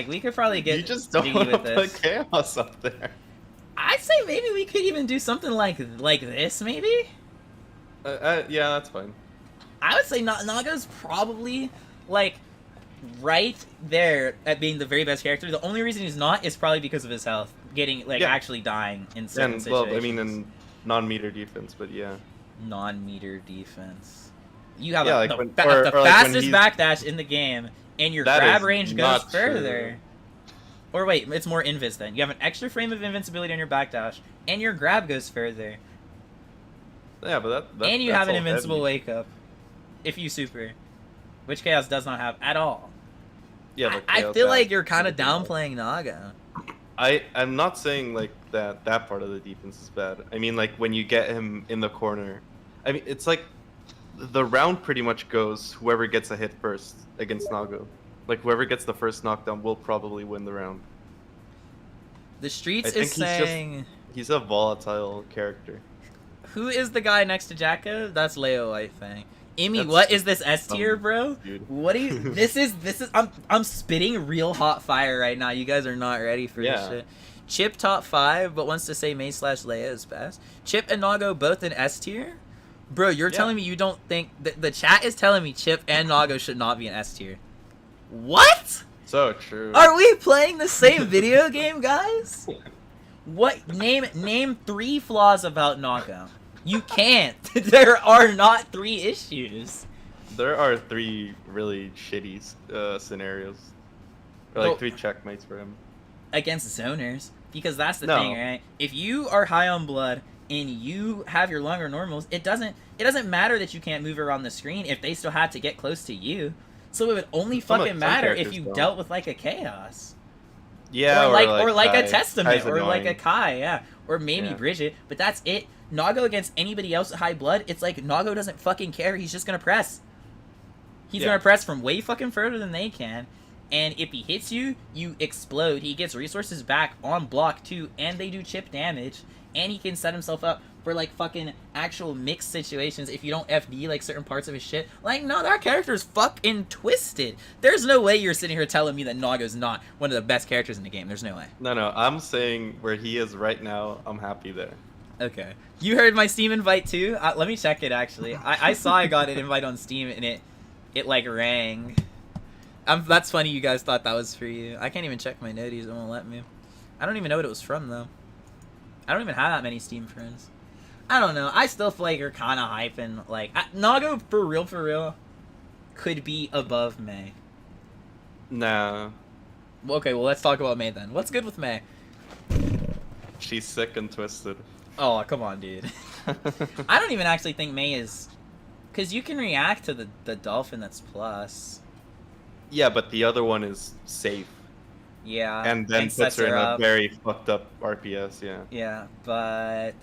we could probably get You just don't jiggy want to with put this. chaos up there. I'd say maybe we could even do something like this, maybe. Yeah, that's fine. I would say Naga's probably like right there at being the very best character. The only reason he's not is probably because of his health, getting actually dying in certain situations. Well, I mean in non-meter defense, but yeah. Non-meter defense. You have the fastest backdash in the game, and your grab range goes further. Or wait, it's more invis then. You have an extra frame of invincibility on your backdash, and your grab goes further. Yeah, but and you have an invincible wake up if you super, which Chaos does not have at all. Yeah, but I feel like you're kind of downplaying Naga. I'm not saying like that part of the defense is bad. I mean, like when you get him in the corner, I mean it's like the round pretty much goes whoever gets a hit first against Naga. Like whoever gets the first knockdown will probably win the round. The streets is saying he's a volatile character. Who is the guy next to Jacko? That's Leo, I think. Immy, what is this S tier, bro? Dude. What do you? This is. I'm spitting real hot fire right now. You guys are not ready for this shit. Chip top 5, but wants to say May / Leia is best. Chip and Nago both in S tier. Bro, you're telling me you don't think the chat is telling me Chip and Nago should not be in S tier. What? So true. Are we playing the same video game, guys? What name 3 flaws about Nago? You can't. There are not 3 issues. There are 3 really shitty scenarios. Or like 3 checkmates for him. Against zoners. Because that's the thing, right? If you are high on blood and you have your longer normals, it doesn't matter that you can't move around the screen if they still had to get close to you. So it would only fucking matter if you dealt with like a Chaos. Yeah, or like a Testament, or like a Kai, yeah. Or maybe Bridget, but that's it. Nago against anybody else at high blood, it's like Nago doesn't fucking care, he's just gonna press. He's gonna press from way fucking further than they can. And if he hits you, you explode. He gets resources back on block too, and they do chip damage. And he can set himself up for like fucking actual mixed situations if you don't FD like certain parts of his shit. Like, no, that character's fucking twisted. There's no way you're sitting here telling me that Nago's not one of the best characters in the game. There's no way. No, I'm saying where he is right now, I'm happy there. Okay. You heard my Steam invite too? Let me check it actually. I saw I got an invite on Steam and it like rang. That's funny you guys thought that was for you. I can't even check my noties, it won't let me. I don't even know what it was from though. I don't even have that many Steam friends. I don't know. I still feel like you're kind of hyping. Like, Nago, for real, could be above May. Nah. Okay, well, let's talk about May then. What's good with May? She's sick and twisted. Oh, come on, dude. I don't even actually think May is... Because you can react to the Dolphin that's plus. Yeah, but the other one is safe. Yeah. And then puts her in a very fucked up RPS, yeah. Yeah, but...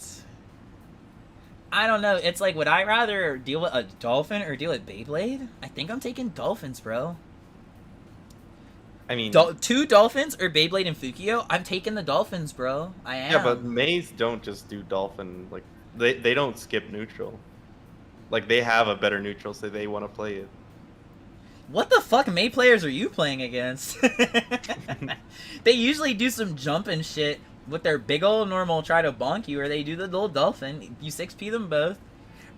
I don't know. It's like, would I rather deal with a Dolphin or deal with Beyblade? I think I'm taking Dolphins, bro. I mean... 2 Dolphins or Beyblade and Fukio? I'm taking the Dolphins, bro. I am. Yeah, but Mays don't just do Dolphin. Like, they don't skip neutral. Like, they have a better neutral, so they want to play it. What the fuck May players are you playing against? They usually do some jumping shit with their big old normal try to bonk you, or they do the little Dolphin. You 6P them both.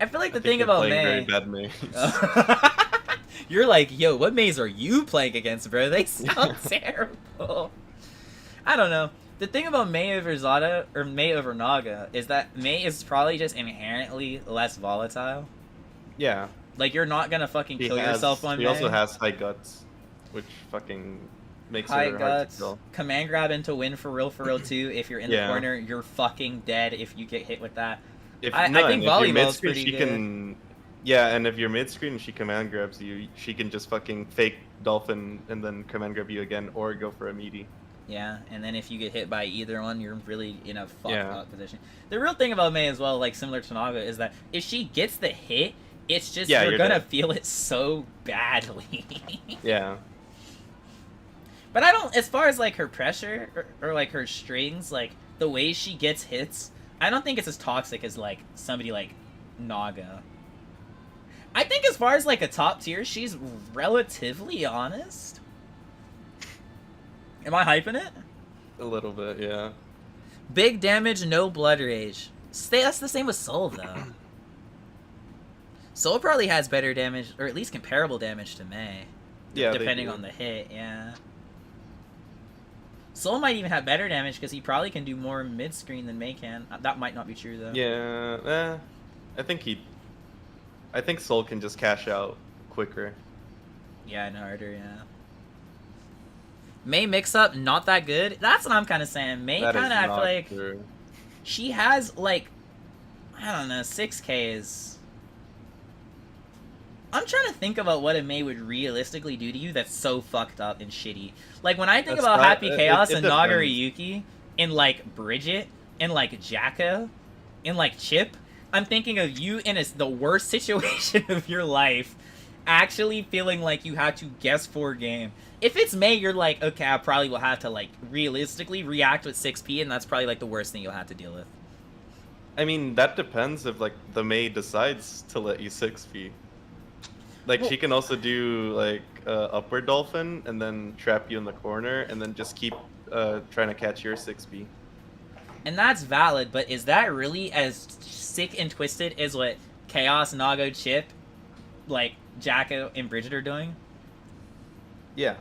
I feel like the thing about May... very bad Mays. You're like, yo, what Mays are you playing against, bro? They sound terrible. I don't know. The thing about May over Zada, or May over Naga, is that May is probably just inherently less volatile. Yeah. Like, you're not gonna fucking kill yourself on May. He also has high guts, which fucking makes high it hard guts, to kill. Command grab into win for real too. If you're in the corner, you're fucking dead if you get hit with that. I think volleyball's pretty good. Yeah, and if you're mid-screen and she command grabs you, she can just fucking fake Dolphin and then command grab you again, or go for a meaty. Yeah, and then if you get hit by either one, you're really in a fucked Yeah. up position. The real thing about Mei as well, like similar to Naga, is that if she gets the hit, it's just Yeah, you're you're gonna dead. feel it so badly. Yeah. But I don't, as far as like her pressure or like her strings, like the way she gets hits, I don't think it's as toxic as like somebody like Naga. I think as far as like a top tier, she's relatively honest. Am I hyping it? A little bit, yeah. Big damage, no blood rage. That's the same with Soul though. Soul probably has better damage, or at least comparable damage to Mei. Yeah, Depending on the hit, yeah. Soul might even have better damage because he probably can do more mid-screen than Mei can. That might not be true though. Yeah, I think Soul can just cash out quicker. Yeah, and harder, yeah. Mei mix-up, not that good. That's what I'm kind of saying. Mei kind of, I feel like, true. she has, like, I don't know, 6Ks. I'm trying to think about what a Mei would realistically do to you that's so fucked up and shitty. Like, when I think about Happy Chaos and Nagariyuki, and, like, Bridget, and, like, Jacko, and, like, Chip, I'm thinking of you in the worst situation of your life, actually feeling like you had to guess for a game. If it's Mei, you're like, okay, I probably will have to, like, realistically react with 6P, and that's probably, like, the worst thing you'll have to deal with. I mean, that depends if, like, the Mei decides to let you 6P. Like, she can also do, like, upward dolphin, and then trap you in the corner, and then just keep trying to catch your 6P. And that's valid, but is that really as sick and twisted as what Chaos, Nago, Chip, like, Jacko, and Bridget are doing? Yeah.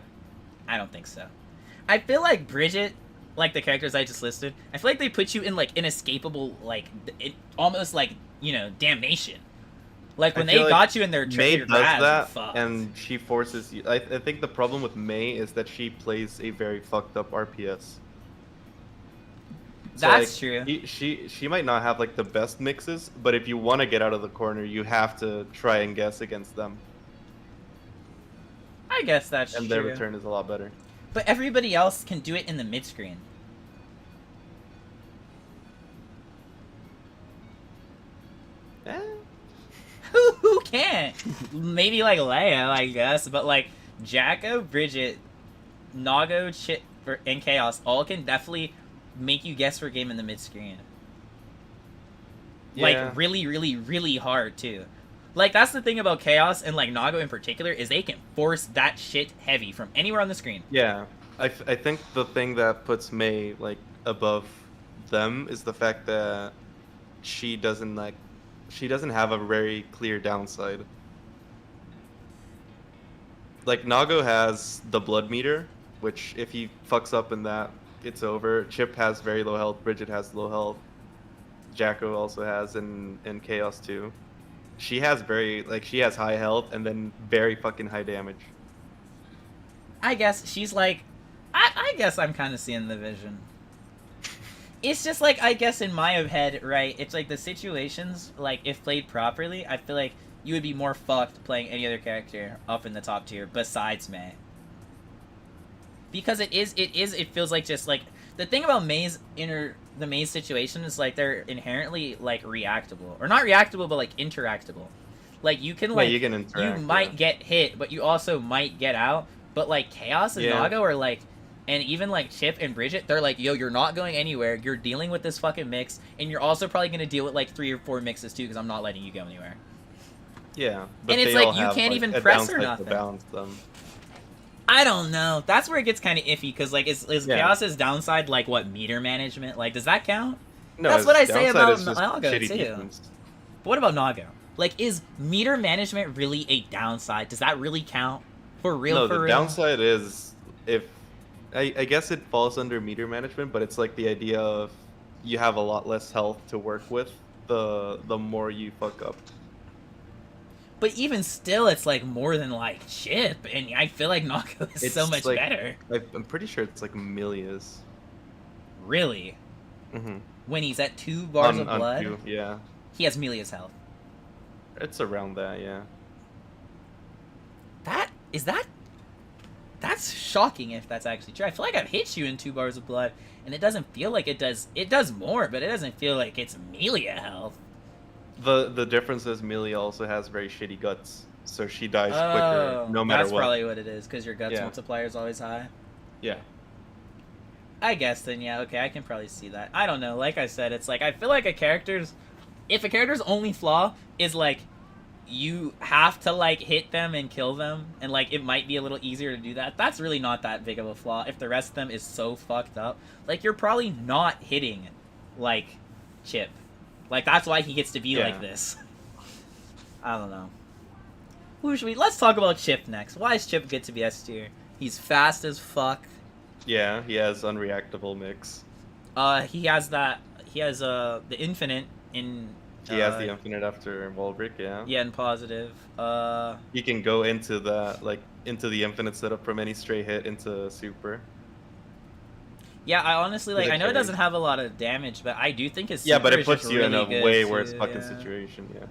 I don't think so. I feel like Bridget, like the characters I just listed, I feel like they put you in, like, inescapable, like, almost, like, you know, damnation. Like, when they got you in their Mei does grabs, that, and she forces you. I think the problem with Mei is that she plays a very fucked up RPS. So, that's like, true. She might not have, like, the best mixes, but if you want to get out of the corner, you have to try and guess against them. I guess that's true. And their return is a lot better. But everybody else can do it in the mid-screen. Eh? Who can't? Maybe, like, Leia, I guess, but, like, Jacko, Bridget, Nago, Chip, and Chaos all can definitely make you guess for a game in the mid-screen. Yeah. Like, really, really, really hard, too. Like, that's the thing about Chaos and, like, Nago in particular, is they can force that shit heavy from anywhere on the screen. Yeah. I think the thing that puts Mei, like, above them is the fact that she doesn't have a very clear downside. Like, Nago has the blood meter, which if he fucks up in that, it's over. Chip has very low health, Bridget has low health. Jacko also has, and Chaos too. She has she has high health and then very fucking high damage. I guess she's like, I guess I'm kind of seeing the vision. It's just like, I guess in my head, right, it's like the situations, like, if played properly, I feel like you would be more fucked playing any other character up in the top tier besides Mei. Because it feels like just, like, the thing about the Mei's situation is, like, they're inherently, like, reactable. Or not reactable, but, like, interactable. Like, you can, like, you can interact, you might get hit, but you also might get out. But, like, Chaos and Nago are, like, and even, like, Chip and Bridget, they're like, yo, you're not going anywhere, you're dealing with this fucking mix, and you're also probably going to deal with, like, 3 or 4 mixes, too, because I'm not letting you go anywhere. Yeah. But and it's like, you can't even press or nothing. To balance them. I don't know. That's where it gets kind of iffy, because, like, is Chaos's downside, like, what, meter management? Like, does that count? No, that's what I say about Nago, too. Defense. But what about Nago? Like, is meter management really a downside? Does that really count? For real, no, for the real? downside is if... I guess it falls under meter management, but it's like the idea of you have a lot less health to work with the more you fuck up. But even still, it's like more than like Chip, and I feel like Nago is so much better. I'm pretty sure it's like Milia's. Really? Mm-hmm. When he's at 2 bars of blood? 2, yeah. He has Milia's health. It's around that, yeah. Is that That's shocking if that's actually true. I feel like I've hit you in 2 bars of blood, and it doesn't feel like it does. It does more, but it doesn't feel like it's Melia health. The difference is Melia also has very shitty guts, so she dies quicker Oh, no matter that's what. probably what it is, because your guts Yeah. multiplier is always high. Yeah. I guess then, yeah, okay, I can probably see that. I don't know. Like I said, it's like I feel like if a character's only flaw is like you have to like hit them and kill them, and like it might be a little easier to do that. That's really not that big of a flaw. If the rest of them is so fucked up, like you're probably not hitting like Chip. Like that's why he gets to be like this. I don't know. Who should we? Let's talk about Chip next. Why is Chip good to be S tier? He's fast as fuck. Yeah, he has unreactable mix. He has that. He has the infinite in. He has the infinite after wall break. Yeah. Yeah, and positive. He can go into the into the infinite setup from any straight hit into super. Yeah, I honestly like. I know it doesn't have a lot of damage, but I do think his super but it is puts just you in really a good way too, worse fucking situation. Yeah.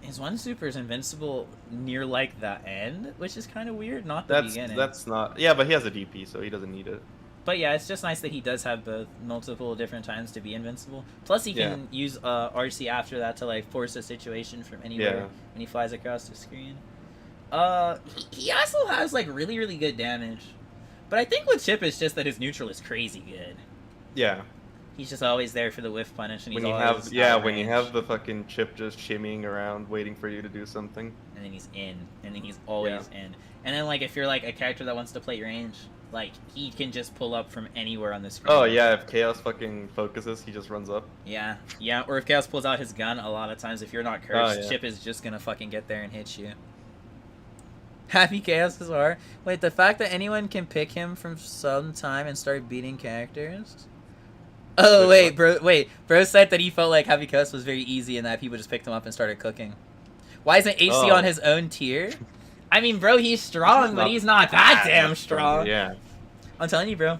His one super is invincible near like the end, which is kind of weird. Not the beginning. That's not. Yeah, but he has a DP, so he doesn't need it. But yeah, it's just nice that he does have both multiple different times to be invincible. Plus, he can use RC after that to like force a situation from anywhere when he flies across the screen. He also has like really, really good damage. But I think with Chip it's just that his neutral is crazy good. Yeah. He's just always there for the whiff punish, and when he's you always have when you have the fucking Chip just shimmying around waiting for you to do something. And then he's in, and then he's always in. And then like if you're like a character that wants to play range, like he can just pull up from anywhere on the screen. Oh yeah, if Chaos fucking focuses, he just runs up. Yeah, yeah. Or if Chaos pulls out his gun, a lot of times if you're not cursed, Chip is just gonna fucking get there and hit you. Happy Chaos is hard. Wait, the fact that anyone can pick him from some time and start beating characters? Oh, wait, bro. Wait, bro said that he felt like Happy Chaos was very easy and that people just picked him up and started cooking. Why isn't HC on his own tier? I mean, bro, he's strong, but he's not that damn strong. Yeah. I'm telling you, bro.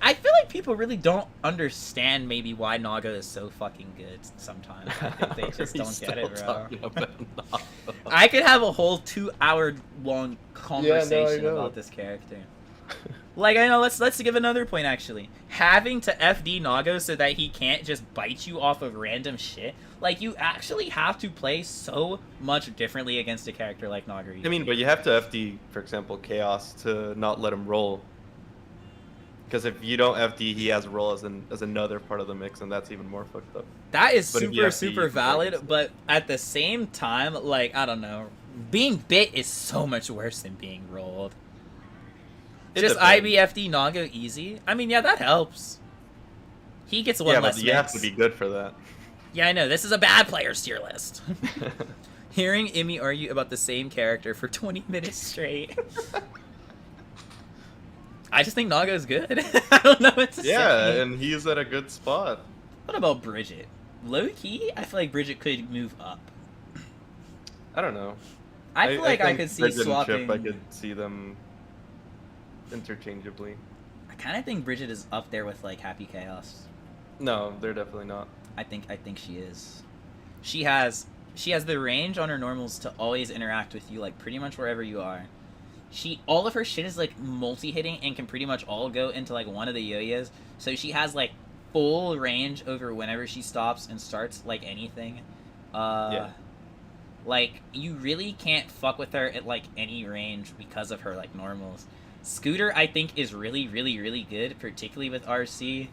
I feel like people really don't understand maybe why Naga is so fucking good sometimes. I think they just don't get it, bro. I could have a whole 2-hour long conversation about this character. Like, I know, let's give another point, actually. Having to FD Nago so that he can't just bite you off of random shit, like, you actually have to play so much differently against a character like Nagari. I mean, but you have to FD, for example, Chaos to not let him roll. Because if you don't FD, he has roll as another part of the mix, and that's even more fucked up. That is super valid, but at the same time, like, I don't know. Being bit is so much worse than being rolled. Just IBFD Nago easy? I mean, yeah, that helps. He gets one less mix. You have to be good for that. Yeah, I know. This is a bad player's tier list. Hearing Immy argue about the same character for 20 minutes straight. I just think Naga's good. I don't know what to say. Yeah, and he's at a good spot. What about Bridget? Low-key, I feel like Bridget could move up. I don't know. I feel like I could see Bridget swapping. And Chip, I could see them interchangeably. I kind of think Bridget is up there with like Happy Chaos. No, they're definitely not. I think she is. She has the range on her normals to always interact with you like pretty much wherever you are. All of her shit is like multi-hitting and can pretty much all go into like one of the yo-yos. So she has like full range over whenever she stops and starts like anything. Like you really can't fuck with her at like any range because of her like normals. Scooter I think is really good, particularly with RC.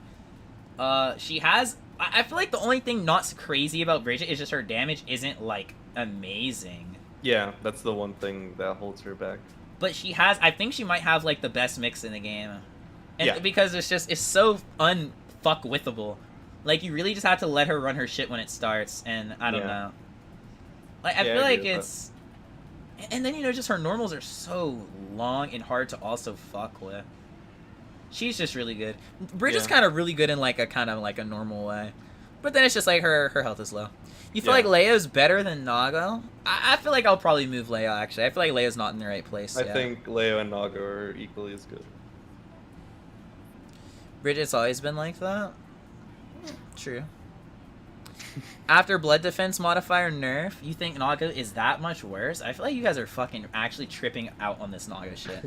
She has. I feel like the only thing not crazy about Bridget is just her damage isn't like amazing. Yeah, that's the one thing that holds her back. But she has. I think she might have like the best mix in the game, and because it's so unfuckwithable. Like you really just have to let her run her shit when it starts, and I don't know. Like I feel like it's. And then, you know, just her normals are so long and hard to also fuck with. She's just really good. Bridget's kind of really good in, like, a normal way. But then it's just, like, her health is low. You feel like Leo's better than Nago? I feel like I'll probably move Leo, actually. I feel like Leo's not in the right place I think Leo and Nago are equally as good. Bridget's always been like that? True. After blood defense modifier nerf, you think Naga is that much worse? I feel like you guys are fucking actually tripping out on this Naga shit.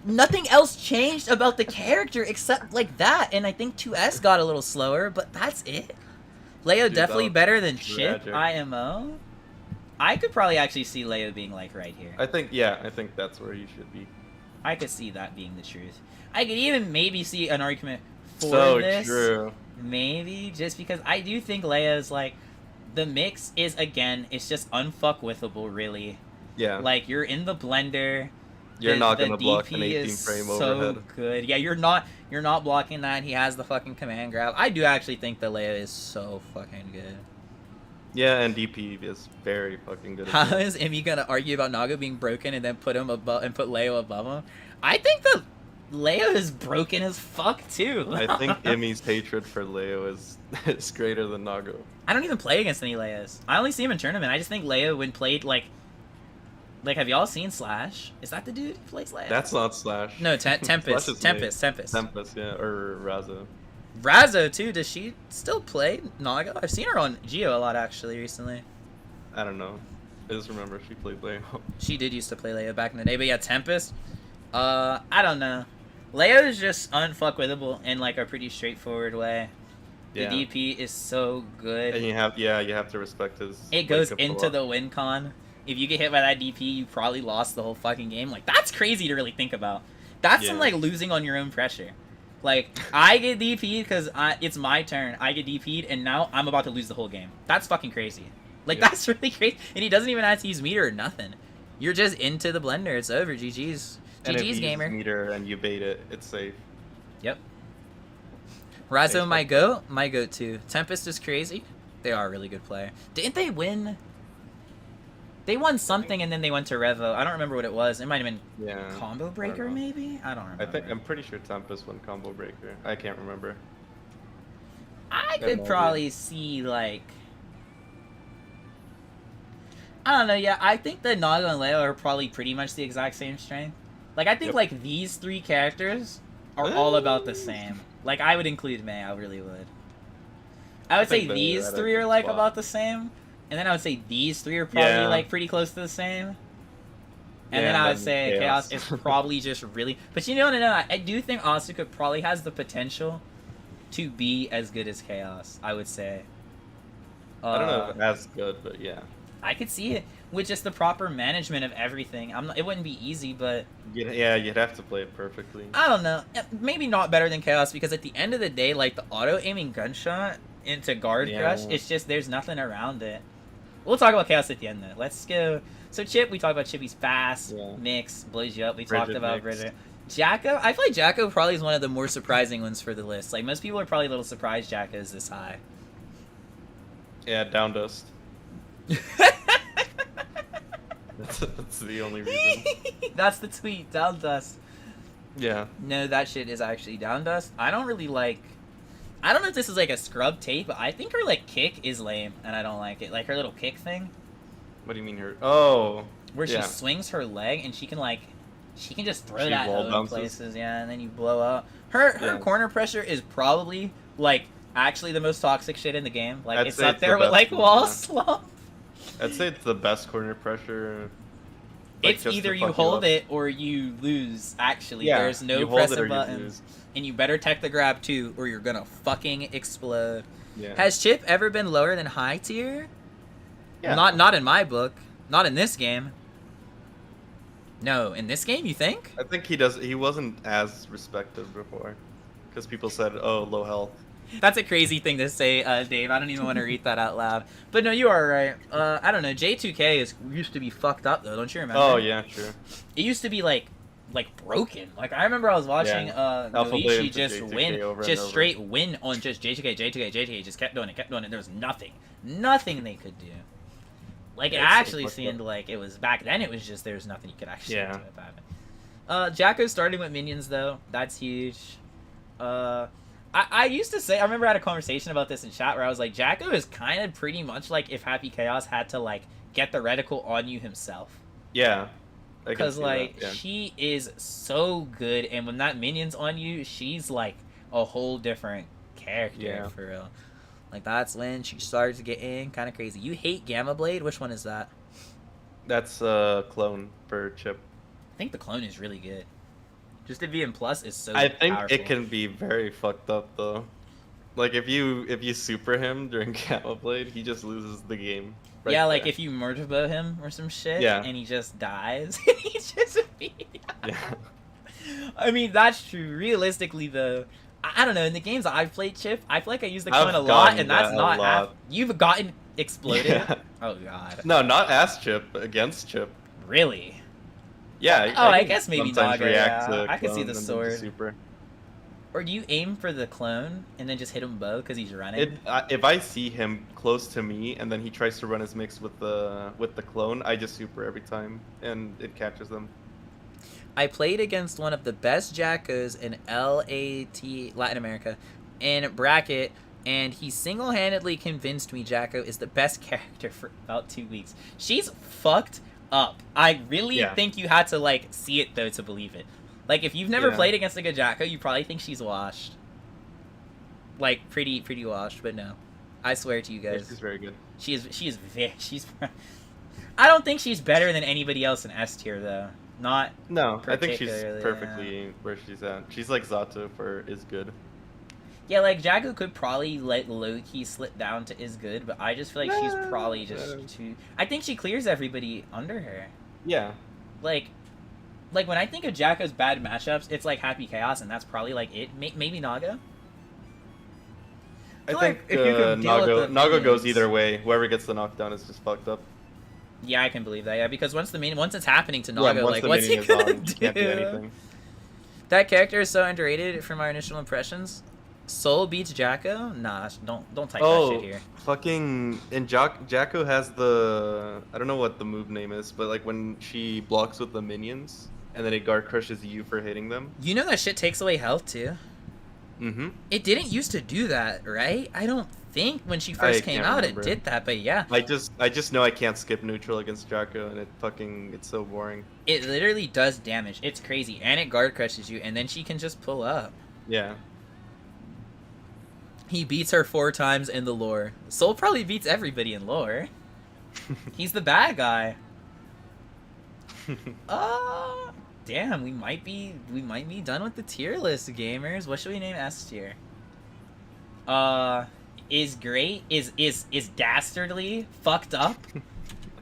Nothing else changed about the character except like that, and I think 2S got a little slower, but that's it. Leo definitely better than Chip, IMO. I could probably actually see Leo being like right here. I think that's where he should be. I could see that being the truth. I could even maybe see an argument for this. True. Maybe, just because I do think Leo's like, the mix is, again, it's just unfuckwithable, really. Yeah. Like, you're in the blender. You're not gonna DP block an 18 frame so overhead. Good. Yeah, you're not blocking that. He has the fucking command grab. I do actually think that Leo is so fucking good. Yeah, and DP is very fucking good. How is Immy gonna argue about Naga being broken and then put him above and put Leo above him? I think that Leo is broken as fuck too. I think Immy's hatred for Leo is greater than Naga. I don't even play against any Leos. I only see him in tournament. I just think Leo, when played like have y'all seen Slash? Is that the dude who plays Leo? That's not Slash. No, Tempest. Tempest. Tempest, yeah, or Razo. Razo too. Does she still play Naga? I've seen her on Geo a lot actually recently. I don't know. I just remember she played Leo. She did used to play Leo back in the day, but yeah, Tempest. I don't know. Leo is just unfuckwithable in like a pretty straightforward way. The Yeah. DP is so good. And you have to respect his. It goes into the win con. If you get hit by that DP, you probably lost the whole fucking game. Like, that's crazy to really think about. That's some like losing on your own pressure. Like, I get DP'd because it's my turn. I get DP'd, and now I'm about to lose the whole game. That's fucking crazy. Like, that's really crazy. And he doesn't even have to use meter or nothing. You're just into the blender. It's over. GG's. GG's, gamer. Use meter and you bait it, it's safe. Yep. Razo, my goat. My goat too. Tempest is crazy. They are a really good player. Didn't they win? They won something and then they went to Revo. I don't remember what it was. It might have been Combo Breaker, maybe? I don't remember. I'm pretty sure Tempest won Combo Breaker. I can't remember. I could probably see, like... I don't know, yeah. I think that Naga and Leo are probably pretty much the exact same strength. Like, I think, like, these three characters are all about the same. Like, I would include May. I really would. I would say these three are, like, about the same. And then I would say these three are probably, like, pretty close to the same. And then I would say Chaos is probably just really... But you know, I do think Asuka probably has the potential to be as good as Chaos, I would say. I don't know if as good, but yeah. I could see it with just the proper management of everything. It wouldn't be easy, but... Yeah, you'd have to play it perfectly. I don't know. Maybe not better than Chaos, because at the end of the day, like, the auto-aiming gunshot into guard crush, it's just, there's nothing around it. We'll talk about Chaos at the end, though. Let's go. So, Chip, we talked about Chippy's fast, mix, blows you up. We talked about Bridget. Jacko, I feel like Jacko probably is one of the more surprising ones for the list. Like, most people are probably a little surprised Jacko is this high. Yeah, down dust. That's the only reason. That's the tweet, down dust. Yeah. No, that shit is actually down dust. I don't really like... I don't know if this is like a scrub tape, but I think her like kick is lame, and I don't like it. Like her little kick thing. What do you mean her? Oh. Where she swings her leg and she can just throw that in places, and then you blow up. Her corner pressure is probably like actually the most toxic shit in the game. Like it's up there with like wall slump. I'd say it's the best corner pressure. Like, it's either you hold it or you lose, actually. Yeah, there's no pressing buttons. And you better tech the grab too, or you're gonna fucking explode. Yeah. Has Chip ever been lower than high tier? Yeah. Not in my book. Not in this game. No, in this game, you think? I think he wasn't as respected before. Because people said, oh, low health. That's a crazy thing to say, Dave. I don't even want to read that out loud. But no, you are right. I don't know. J2K used to be fucked up, though. Don't you remember? Oh, yeah, true. It used to be, like broken. Like, I remember I was watching Noishi just straight win on just J2K. Just kept doing it. There was nothing they could do. Like, it actually seemed like it was... Back then, it was just there's nothing you could actually do about it. Jacko starting with minions, though. That's huge. I used to say, I remember I had a conversation about this in chat where I was like, Jacko is kind of pretty much like if Happy Chaos had to, like, get the reticle on you himself. Yeah. Because, like, she is so good, and when that minion's on you, she's, like, a whole different character, for real. Like, that's when she starts getting kind of crazy. You hate Gamma Blade? Which one is that? That's a clone for Chip. I think the clone is really good. Just to be in plus is so I think powerful. it can be very fucked up though. Like if you super him during Gamma Blade, he just loses the game. Right yeah, like there. if you murderbo him or some shit, Yeah. and he just dies, he's just Yeah. I mean, that's true. Realistically, though, I don't know. In the games that I've played, Chip, I feel like I use the clone I've a lot, gotten and that's that a not half. lot. You've gotten exploded. Yeah. Oh god. No, not as Chip, against Chip. Really? Yeah. Oh, I can guess maybe sometimes Naga. react Yeah. to I can see clone the and then sword. just super. Or do you aim for the clone and then just hit him both because he's running? If I see him close to me and then he tries to run his mix with the clone, I just super every time and it catches them. I played against one of the best Jackos in LAT Latin America in bracket, and he single-handedly convinced me Jacko is the best character for about 2 weeks. She's fucked up. I really think you had to like see it though to believe it. Like if you've never played against a good Jacko, you probably think she's washed. Like pretty washed, but no. I swear to you guys. Yeah, she's very good. She's I don't think she's better than anybody else in S tier though. Not No, I think she's particularly, perfectly where she's at. She's like Zato for is good. Yeah, like Jago could probably let Loki slip down to is good, but I just feel like she's probably just too. I think she clears everybody under her. Yeah. Like when I think of Jacko's bad matchups, it's like Happy Chaos, and that's probably like it. Maybe Naga. I think Naga goes either way. Whoever gets the knockdown is just fucked up. Yeah, I can believe that. Yeah, because once it's happening to Naga, like the what's he minion gonna is on, do? he can't do anything. That character is so underrated from our initial impressions. Soul beats Jacko? Nah, don't type that shit here. Fucking and Jacko has the I don't know what the move name is, but like when she blocks with the minions and then it guard crushes you for hitting them. You know that shit takes away health too. Mm-hmm. It didn't used to do that, right? I don't think when she first came out it did that, but yeah. I just know I can't skip neutral against Jacko and it's so boring. It literally does damage. It's crazy. And it guard crushes you and then she can just pull up. Yeah. He beats her 4 times in the lore. Soul probably beats everybody in lore. He's the bad guy. Damn, we might be done with the tier list, gamers. What should we name S tier? Is great? Is dastardly? Fucked up?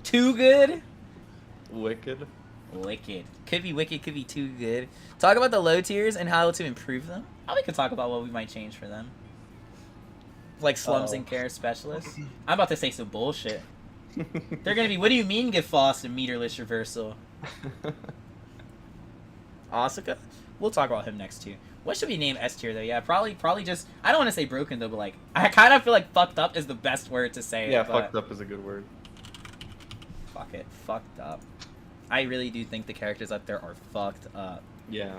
Too good? Wicked. Wicked. Could be wicked, could be too good. Talk about the low tiers and how to improve them. Oh, we could talk about what we might change for them. Like slums and care specialists. I'm about to say some bullshit. They're gonna be, what do you mean give Faust a meterless reversal? Asuka? We'll talk about him next too. What should we name S tier though? Yeah, probably just, I don't want to say broken though, but like, I kind of feel like fucked up is the best word to say. Yeah, fucked up is a good word. Fuck it, fucked up. I really do think the characters up there are fucked up. Yeah.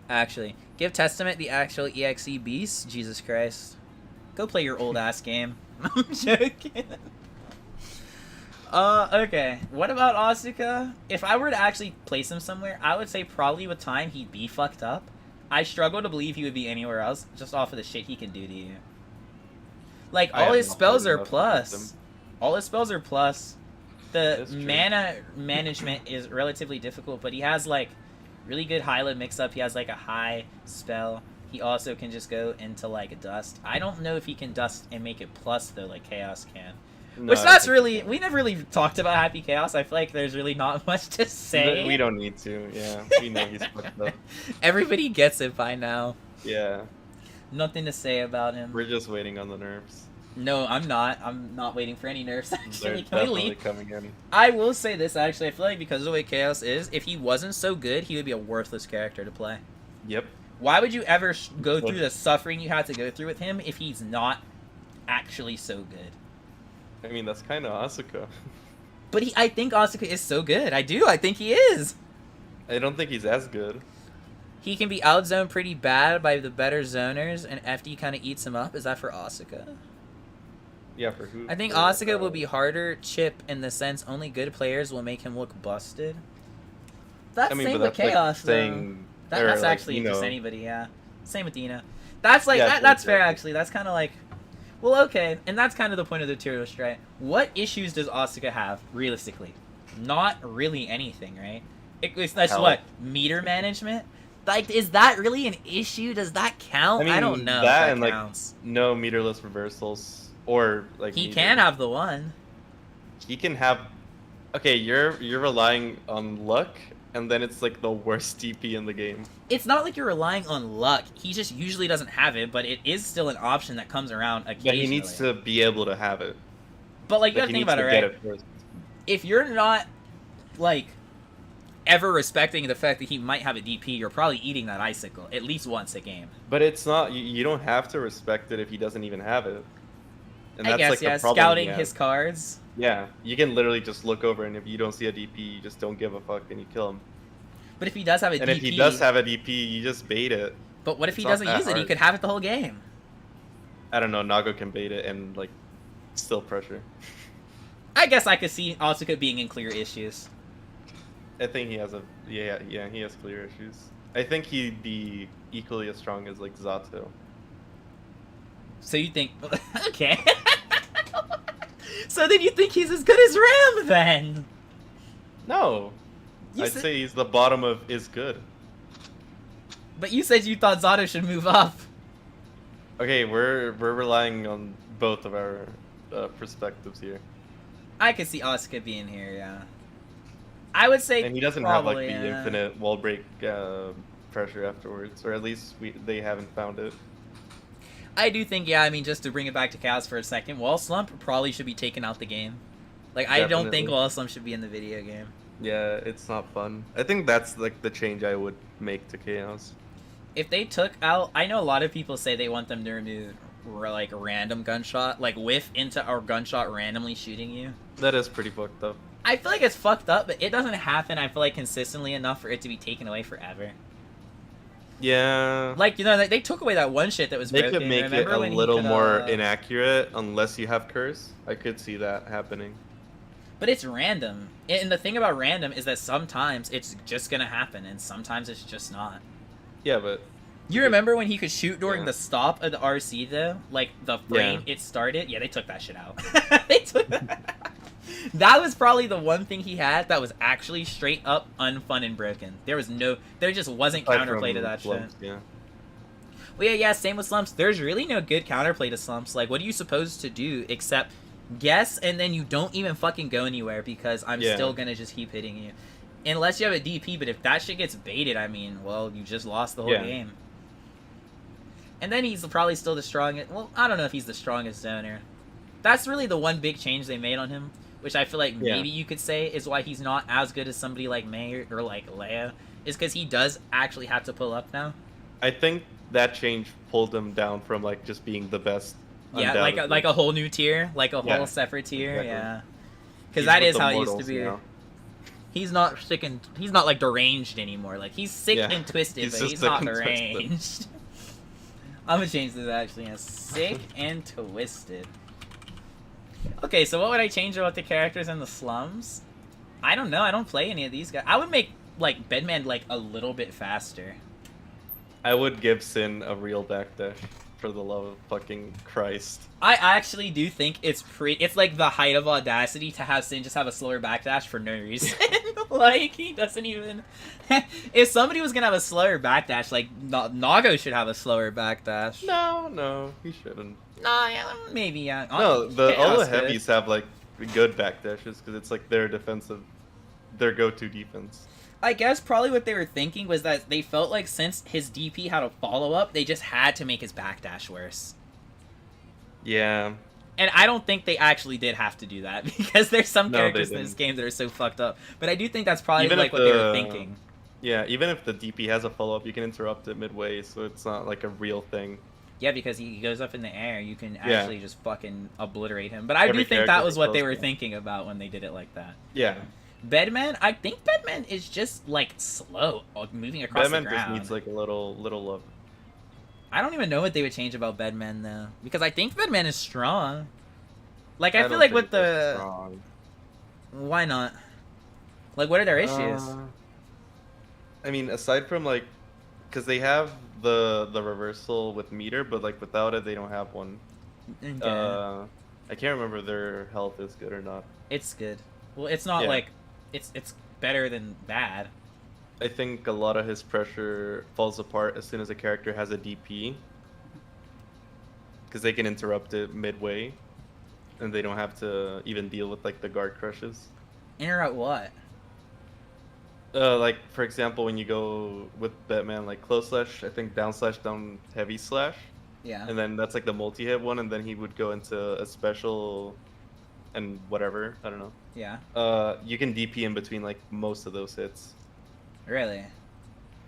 Actually, give Testament the actual EXE beast. Jesus Christ. Go play your old ass game. I'm joking. Okay. What about Asuka? If I were to actually place him somewhere, I would say probably with time he'd be fucked up. I struggle to believe he would be anywhere else, just off of the shit he can do to you. Like, all his spells are plus. All his spells are plus. The mana management is relatively difficult, but he has, like, really good high-low mix-up. He has, like, a high spell. He also can just go into, like, dust. I don't know if he can dust and make it plus, though, like Chaos can. No, which that's really... We never really talked about Happy Chaos. I feel like there's really not much to say. We don't need to, yeah. We know he's fucked up. Everybody gets it by now. Yeah. Nothing to say about him. We're just waiting on the nerfs. No, I'm not. I'm not waiting for any nerfs, actually. Can we leave? Coming in. I will say this, actually. I feel like because of the way Chaos is, if he wasn't so good, he would be a worthless character to play. Yep. Why would you ever go through the suffering you had to go through with him if he's not actually so good? I mean, that's kind of Asuka. But I think Asuka is so good. I do. I think he is. I don't think he's as good. He can be outzoned pretty bad by the better zoners, and FD kind of eats him up. Is that for Asuka? Yeah, for who? I think Asuka will be harder Chip in the sense only good players will make him look busted. That's same with Chaos, though. That's actually just anybody, yeah. Same with Dina. That's like, that's fair, actually. That's kind of like... Well, okay, and that's kind of the point of the tier list, right? What issues does Asuka have, realistically? Not really anything, right? That's Hell. what, meter management? Like, is that really an issue? Does that count? I I don't mean know if that that and like counts. no meterless reversals or like He meter. can have the one. He can have. Okay, you're relying on luck, and then it's like the worst DP in the game. It's not like you're relying on luck. He just usually doesn't have it, but it is still an option that comes around occasionally. But he needs to be able to have it. But like, you Like, gotta he think needs about it, to get right? it first. If you're not like ever respecting the fact that he might have a DP, you're probably eating that icicle at least once a game. But it's not. You don't have to respect it if he doesn't even have it. And I that's guess, like yeah, the problem scouting he his has. cards. Yeah, you can literally just look over, and if you don't see a DP, you just don't give a fuck and you kill him. But if he does have a And DP, if he does have a DP, you just bait it. but what if he It's not doesn't that use it? He hard. could have it the whole game. I don't know. Nago can bait it and like still pressure. I guess I could see Asuka being in clear issues. I think he has a he has clear issues. I think he'd be equally as strong as like Zato. So you think, okay? So then you think he's as good as Ram then? No, You I'd said- say he's the bottom of is good. But you said you thought Zato should move up. Okay, we're relying on both of our perspectives here, I could see Asuka being here, yeah. I would say and he doesn't probably, have like the yeah. infinite wall break pressure afterwards, or at least they haven't found it. I do think, yeah, I mean, just to bring it back to Chaos for a second, Wall Slump probably should be taken out the game. Like, I don't think Definitely. Wall Slump should be in the video game. Yeah, it's not fun. I think that's like the change I would make to Chaos. If they took out, I know a lot of people say they want them to remove, like, random gunshot, like, whiff into our gunshot randomly shooting you. That is pretty fucked up. I feel like it's fucked up, but it doesn't happen, I feel like, consistently enough for it to be taken away forever. Yeah. Like, you know, they took away that one shit that was They broken. could make it Remember a when he little could, more inaccurate unless you have curse. I could see that happening. But it's random. And the thing about random is that sometimes it's just gonna happen, and sometimes it's just not. Yeah, but You remember when he could shoot during Yeah. the stop of the RC, though? Like, the frame Yeah. it started? Yeah, they took that shit out. They took that was probably the one thing he had that was actually straight up unfun and broken. There just wasn't aside counterplay to from that slumps, shit. yeah. Well, yeah, same with slumps. There's really no good counterplay to slumps. Like, what are you supposed to do except guess, and then you don't even fucking go anywhere because I'm Yeah. still gonna just keep hitting you. Unless you have a DP, but if that shit gets baited, I mean, well, you just lost the whole Yeah. game. And then he's probably still the strongest. Well, I don't know if he's the strongest zoner. That's really the one big change they made on him, which I feel like Yeah. maybe you could say is why he's not as good as somebody like May or like Leia, is because he does actually have to pull up now. I think that change pulled him down from like just being the best. Yeah, undoubtedly. like a whole new tier, like a Yeah, whole separate tier, exactly. yeah. Because He's that with is the how it used to mortals be. now. He's not sick and he's not like deranged anymore. Like he's sick Yeah, and twisted, he's but just he's sick not and twisted. deranged. I'm gonna change this actually as sick and twisted. Okay, so what would I change about the characters in the slums? I don't know. I don't play any of these guys. I would make like Bedman like a little bit faster. I would give Sin a real backdash, for the love of fucking Christ. I actually do think it's it's like the height of audacity to have Sin just have a slower backdash for no reason. Like, he doesn't even... If somebody was gonna have a slower backdash, like, Nago should have a slower backdash. No, he shouldn't. Nah, yeah, maybe, yeah. No, all the Chaos could. heavies have like good backdashes because it's like their their go-to defense. I guess probably what they were thinking was that they felt like since his DP had a follow-up, they just had to make his backdash worse. Yeah. And I don't think they actually did have to do that, because there's some No, characters they in this didn't. game that are so fucked up. But I do think that's probably Even like if what they were the- thinking. Yeah, even if the DP has a follow-up, you can interrupt it midway, so it's not like a real thing. Yeah, because he goes up in the air, you can Yeah. actually just fucking obliterate him. But I Every do think that character was what they supposed were to. thinking about when they did it like that. Yeah. Bedman, I think Bedman is just like slow, moving across Batman the just ground. needs like a little love. I don't even know what they would change about Bedman though, because I think Bedman is strong. Like I feel don't like think with they're the strong. why not? Like what are their issues? I mean, aside from like, because they have the reversal with meter, but like without it, they don't have one. Okay. I can't remember their health is good or not. It's good. Well, it's not Yeah. like it's better than bad. I think a lot of his pressure falls apart as soon as a character has a DP, because they can interrupt it midway, and they don't have to even deal with like the guard crushes. Interrupt what? Like for example, when you go with Batman, like close slash, I think down slash, down heavy slash, Yeah. and then that's like the multi-hit one, and then he would go into a special, and whatever, I don't know. Yeah. You can DP in between like most of those hits. Really?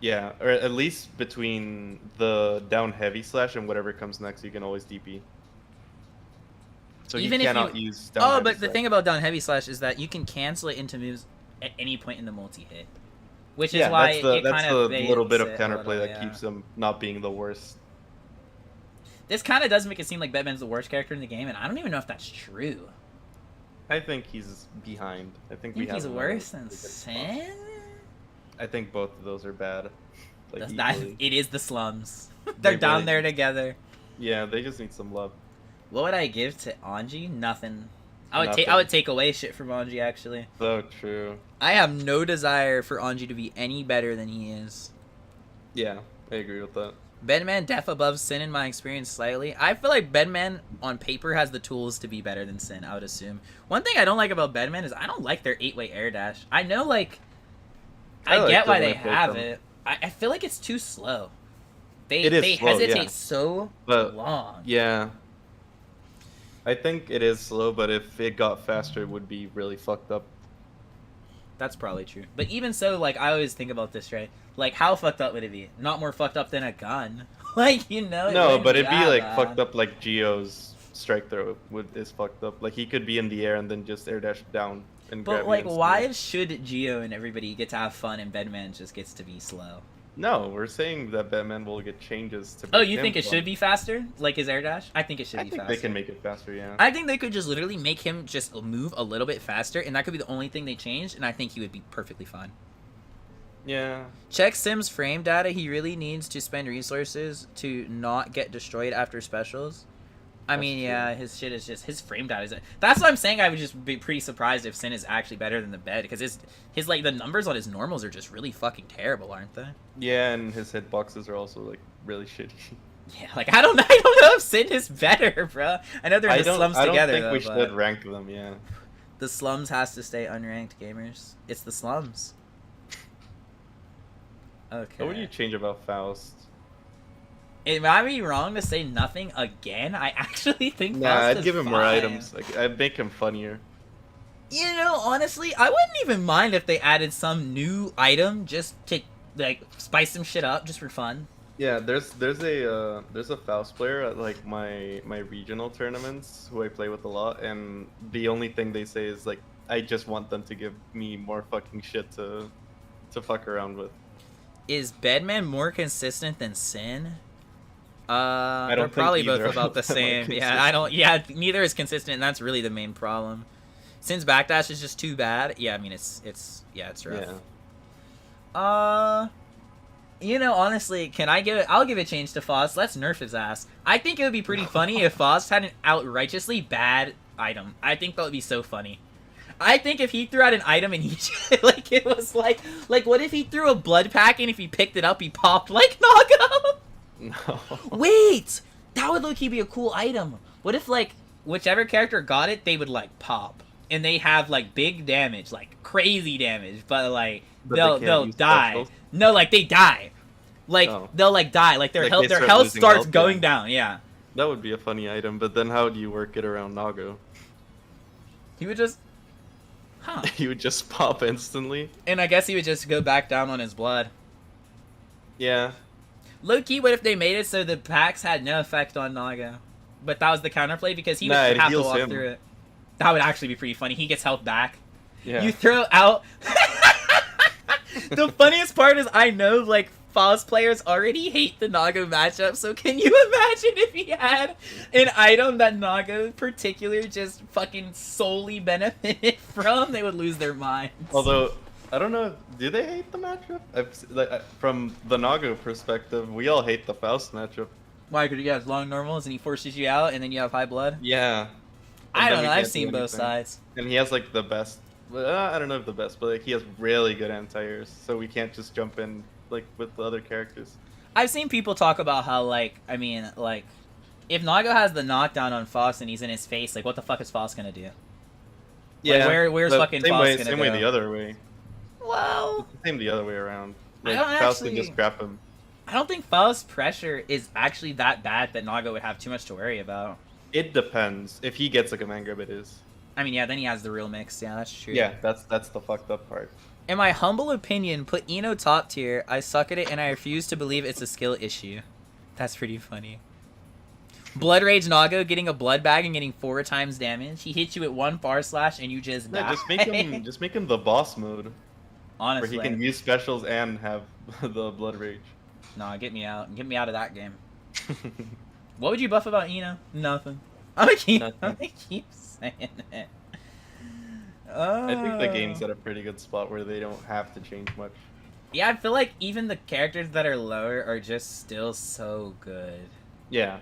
Yeah, or at least between the down heavy slash and whatever comes next, you can always DP. So Even you if cannot you. use down Oh, heavy but the slash. thing about down heavy slash is that you can cancel it into moves at any point in the multi hit, which is Yeah, why that's kind the of little bit of evades it a counterplay little, that yeah. keeps him not being the worst. This kind of does make it seem like Batman's the worst character in the game, and I don't even know if that's true. I think he's behind. I think we You think have he's him worse at a than pretty good spot. Sin? I think both of those are bad. Like equally. It is the slums. They're They down really- there together. Yeah, they just need some love. What would I give to Anji? Nothing. I Nothing. would take away shit from Anji, actually. So true. I have no desire for Anji to be any better than he is. Yeah, I agree with that. Bedman def above Sin in my experience slightly. I feel like Bedman on paper has the tools to be better than Sin, I would assume. One thing I don't like about Bedman is I don't like their 8-way air dash. I know, like, I like get them why when they I play have them. it. I feel like it's too slow. It is They slow, hesitate yeah. so But long. yeah, I think it is slow, but if it got faster, it would be really fucked up. That's probably true. But even so, like, I always think about this, right? Like, how fucked up would it be? Not more fucked up than a gun. Like, you know? No, wouldn't but it'd be that like bad. fucked up like Geo's strike throw is fucked up. Like he could be in the air and then just air dash down and grab But, you like, instantly. why should Geo and everybody get to have fun and Bedman just gets to be slow? No, we're saying that Batman will get changes to. Oh, make you him think it fun. should be faster? Like his air dash? I think it should I be think faster. they can make it faster. Yeah. I think they could just literally make him just move a little bit faster, and that could be the only thing they changed, and I think he would be perfectly fine. Yeah. Check Sim's frame data. He really needs to spend resources to not get destroyed after specials. I That's mean, true. yeah, his shit is just his frame data is. That's what I'm saying. I would just be pretty surprised if Sin is actually better than the bed because his like the numbers on his normals are just really fucking terrible, aren't they? Yeah, and his hitboxes are also like really shitty. Yeah, like I don't know if Sin is better, bro. I know they're in the slums I don't together. think we though, but should rank them. Yeah. the slums has to stay unranked, gamers. It's the slums. Okay. What would you change about Faust? It might be wrong to say nothing again. I actually think Nah, Faust I'd is give him more fine. items. Like I'd make him funnier. You know, honestly, I wouldn't even mind if they added some new item just to like spice some shit up just for fun. Yeah, there's a Faust player at like my regional tournaments who I play with a lot, and the only thing they say is like I just want them to give me more fucking shit to fuck around with. Is Bedman more consistent than Sin? don't They're think probably both either of about the them are same. Yeah, I don't. Yeah, neither is consistent, and that's really the main problem. Sin's backdash is just too bad. Yeah, I mean it's rough. Yeah. You know, honestly, can I give it? I'll give a change to Faust. Let's nerf his ass. I think it would be pretty funny if Faust had an outrageously bad item. I think that would be so funny. I think if he threw out an item and he like it was like what if he threw a blood pack and if he picked it up he popped like Nago? No. Wait, that would low-key be a cool item. What if like whichever character got it, they would like pop and they have like big damage, like crazy damage, but like But they can't they'll use die. specials? No, like they die. Like Oh. they'll like die. Like their Like, health they their start health losing starts health, going yeah. down. Yeah, That would be a funny item, but then how do you work it around Nago? he would just, huh? He would just pop instantly. And I guess he would just go back down on his blood. Yeah. Low key, what if they made it so the packs had no effect on Naga, but that was the counterplay because he would Nah, it have to heals walk him. through it. That would actually be pretty funny. He gets health back. Yeah. You throw out. The funniest part is I know like Faust players already hate the Naga matchup, so can you imagine if he had an item that Naga in particular just fucking solely benefited from? They would lose their minds. Although I don't know, do they hate the matchup? From the Nago perspective, we all hate the Faust matchup. Why? Because he has long normals and he forces you out, and then you have high blood. Yeah. I And then don't we know. I've can't do seen both anything. sides. And he has like the best. I don't know if the best, but like he has really good anti-airs, so we can't just jump in like with the other characters. I've seen people talk about how, like, I mean, like, if Nago has the knockdown on Foss and he's in his face, like, what the fuck is Foss gonna do? Yeah. Like, where's But fucking same Foss way, gonna same go? way the other way. Well, It's the same the other way around. I Like don't Faust can actually. just grab him. I don't think Foss pressure is actually that bad that Nago would have too much to worry about. It depends. If he gets like a man grab, it is. I mean, yeah, then he has the real mix. Yeah, that's true. Yeah, that's the fucked up part. In my humble opinion, put Ino top tier. I suck at it and I refuse to believe it's a skill issue. That's pretty funny. Blood Rage Nago getting a blood bag and getting 4 times damage. He hits you at 1 bar slash and you just die. Yeah, just make him the boss mode. Honestly. Where he can use specials and have the blood rage. Nah, get me out. Get me out of that game. What would you buff about Ino? Nothing. I'm gonna keep saying it. I think the game's at a pretty good spot where they don't have to change much. Yeah, I feel like even the characters that are lower are just still so good. Yeah.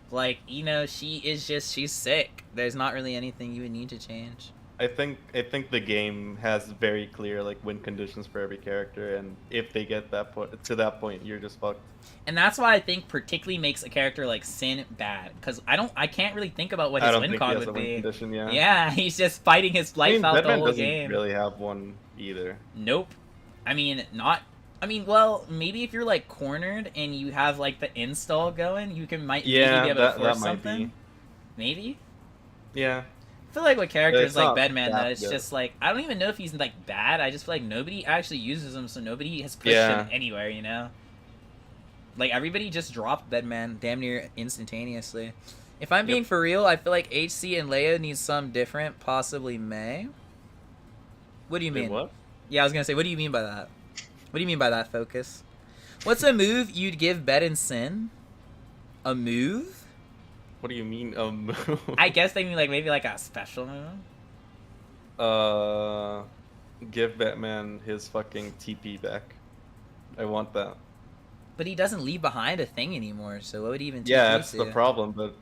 Like, she's sick. There's not really anything you would need to change. I think the game has very clear like win conditions for every character, and if they get to that point, you're just fucked. And that's why I think particularly makes a character like Sin bad, because I can't really think about what his win con would be. Condition, yeah. Yeah, he's just fighting his life out the whole game. Doesn't really have one either. Nope. I mean, well, maybe if you're like cornered and you have like the install going, you maybe be able to force something. Maybe. Yeah. I feel like with characters like Bedman, that though, it's just like, I don't even know if he's like bad. I just feel like nobody actually uses him, so nobody has pushed him anywhere, you know? Like, everybody just dropped Bedman damn near instantaneously. If I'm being for real, I feel like HC and Leo need some different, possibly May. What do you mean? What? Yeah, I was gonna say, what do you mean by that? What do you mean by that, Focus? What's a move you'd give Bed and Sin? A move? What do you mean, I guess they mean like maybe like a special move. Give Batman his fucking TP back. I want that. But he doesn't leave behind a thing anymore, so what would he even TP Yeah, that's to? the problem, but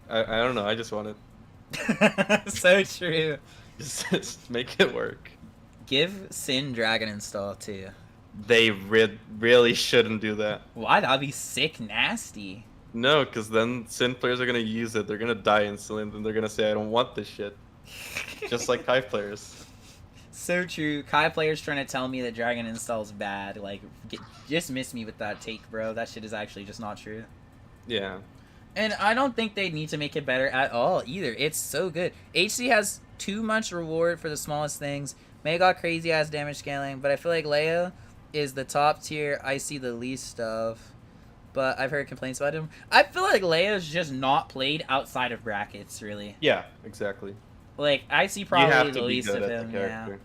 I don't know, I just want it. So true. Just make it work. Give Sin Dragon install too. They really shouldn't do that. Why? That'd be sick nasty. No, because then Sin players are going to use it. They're going to die instantly, and then they're going to say, I don't want this shit. Just like Kai players. So true. Kai players trying to tell me that Dragon install's bad. Like, just miss me with that take, bro. That shit is actually just not true. Yeah. And I don't think they need to make it better at all, either. It's so good. HC has too much reward for the smallest things. May got crazy-ass damage scaling, but I feel like Leo is the top tier I see the least of. But I've heard complaints about him. I feel like Leo's just not played outside of brackets, really. Yeah, exactly. Like, I see probably the least of him, yeah.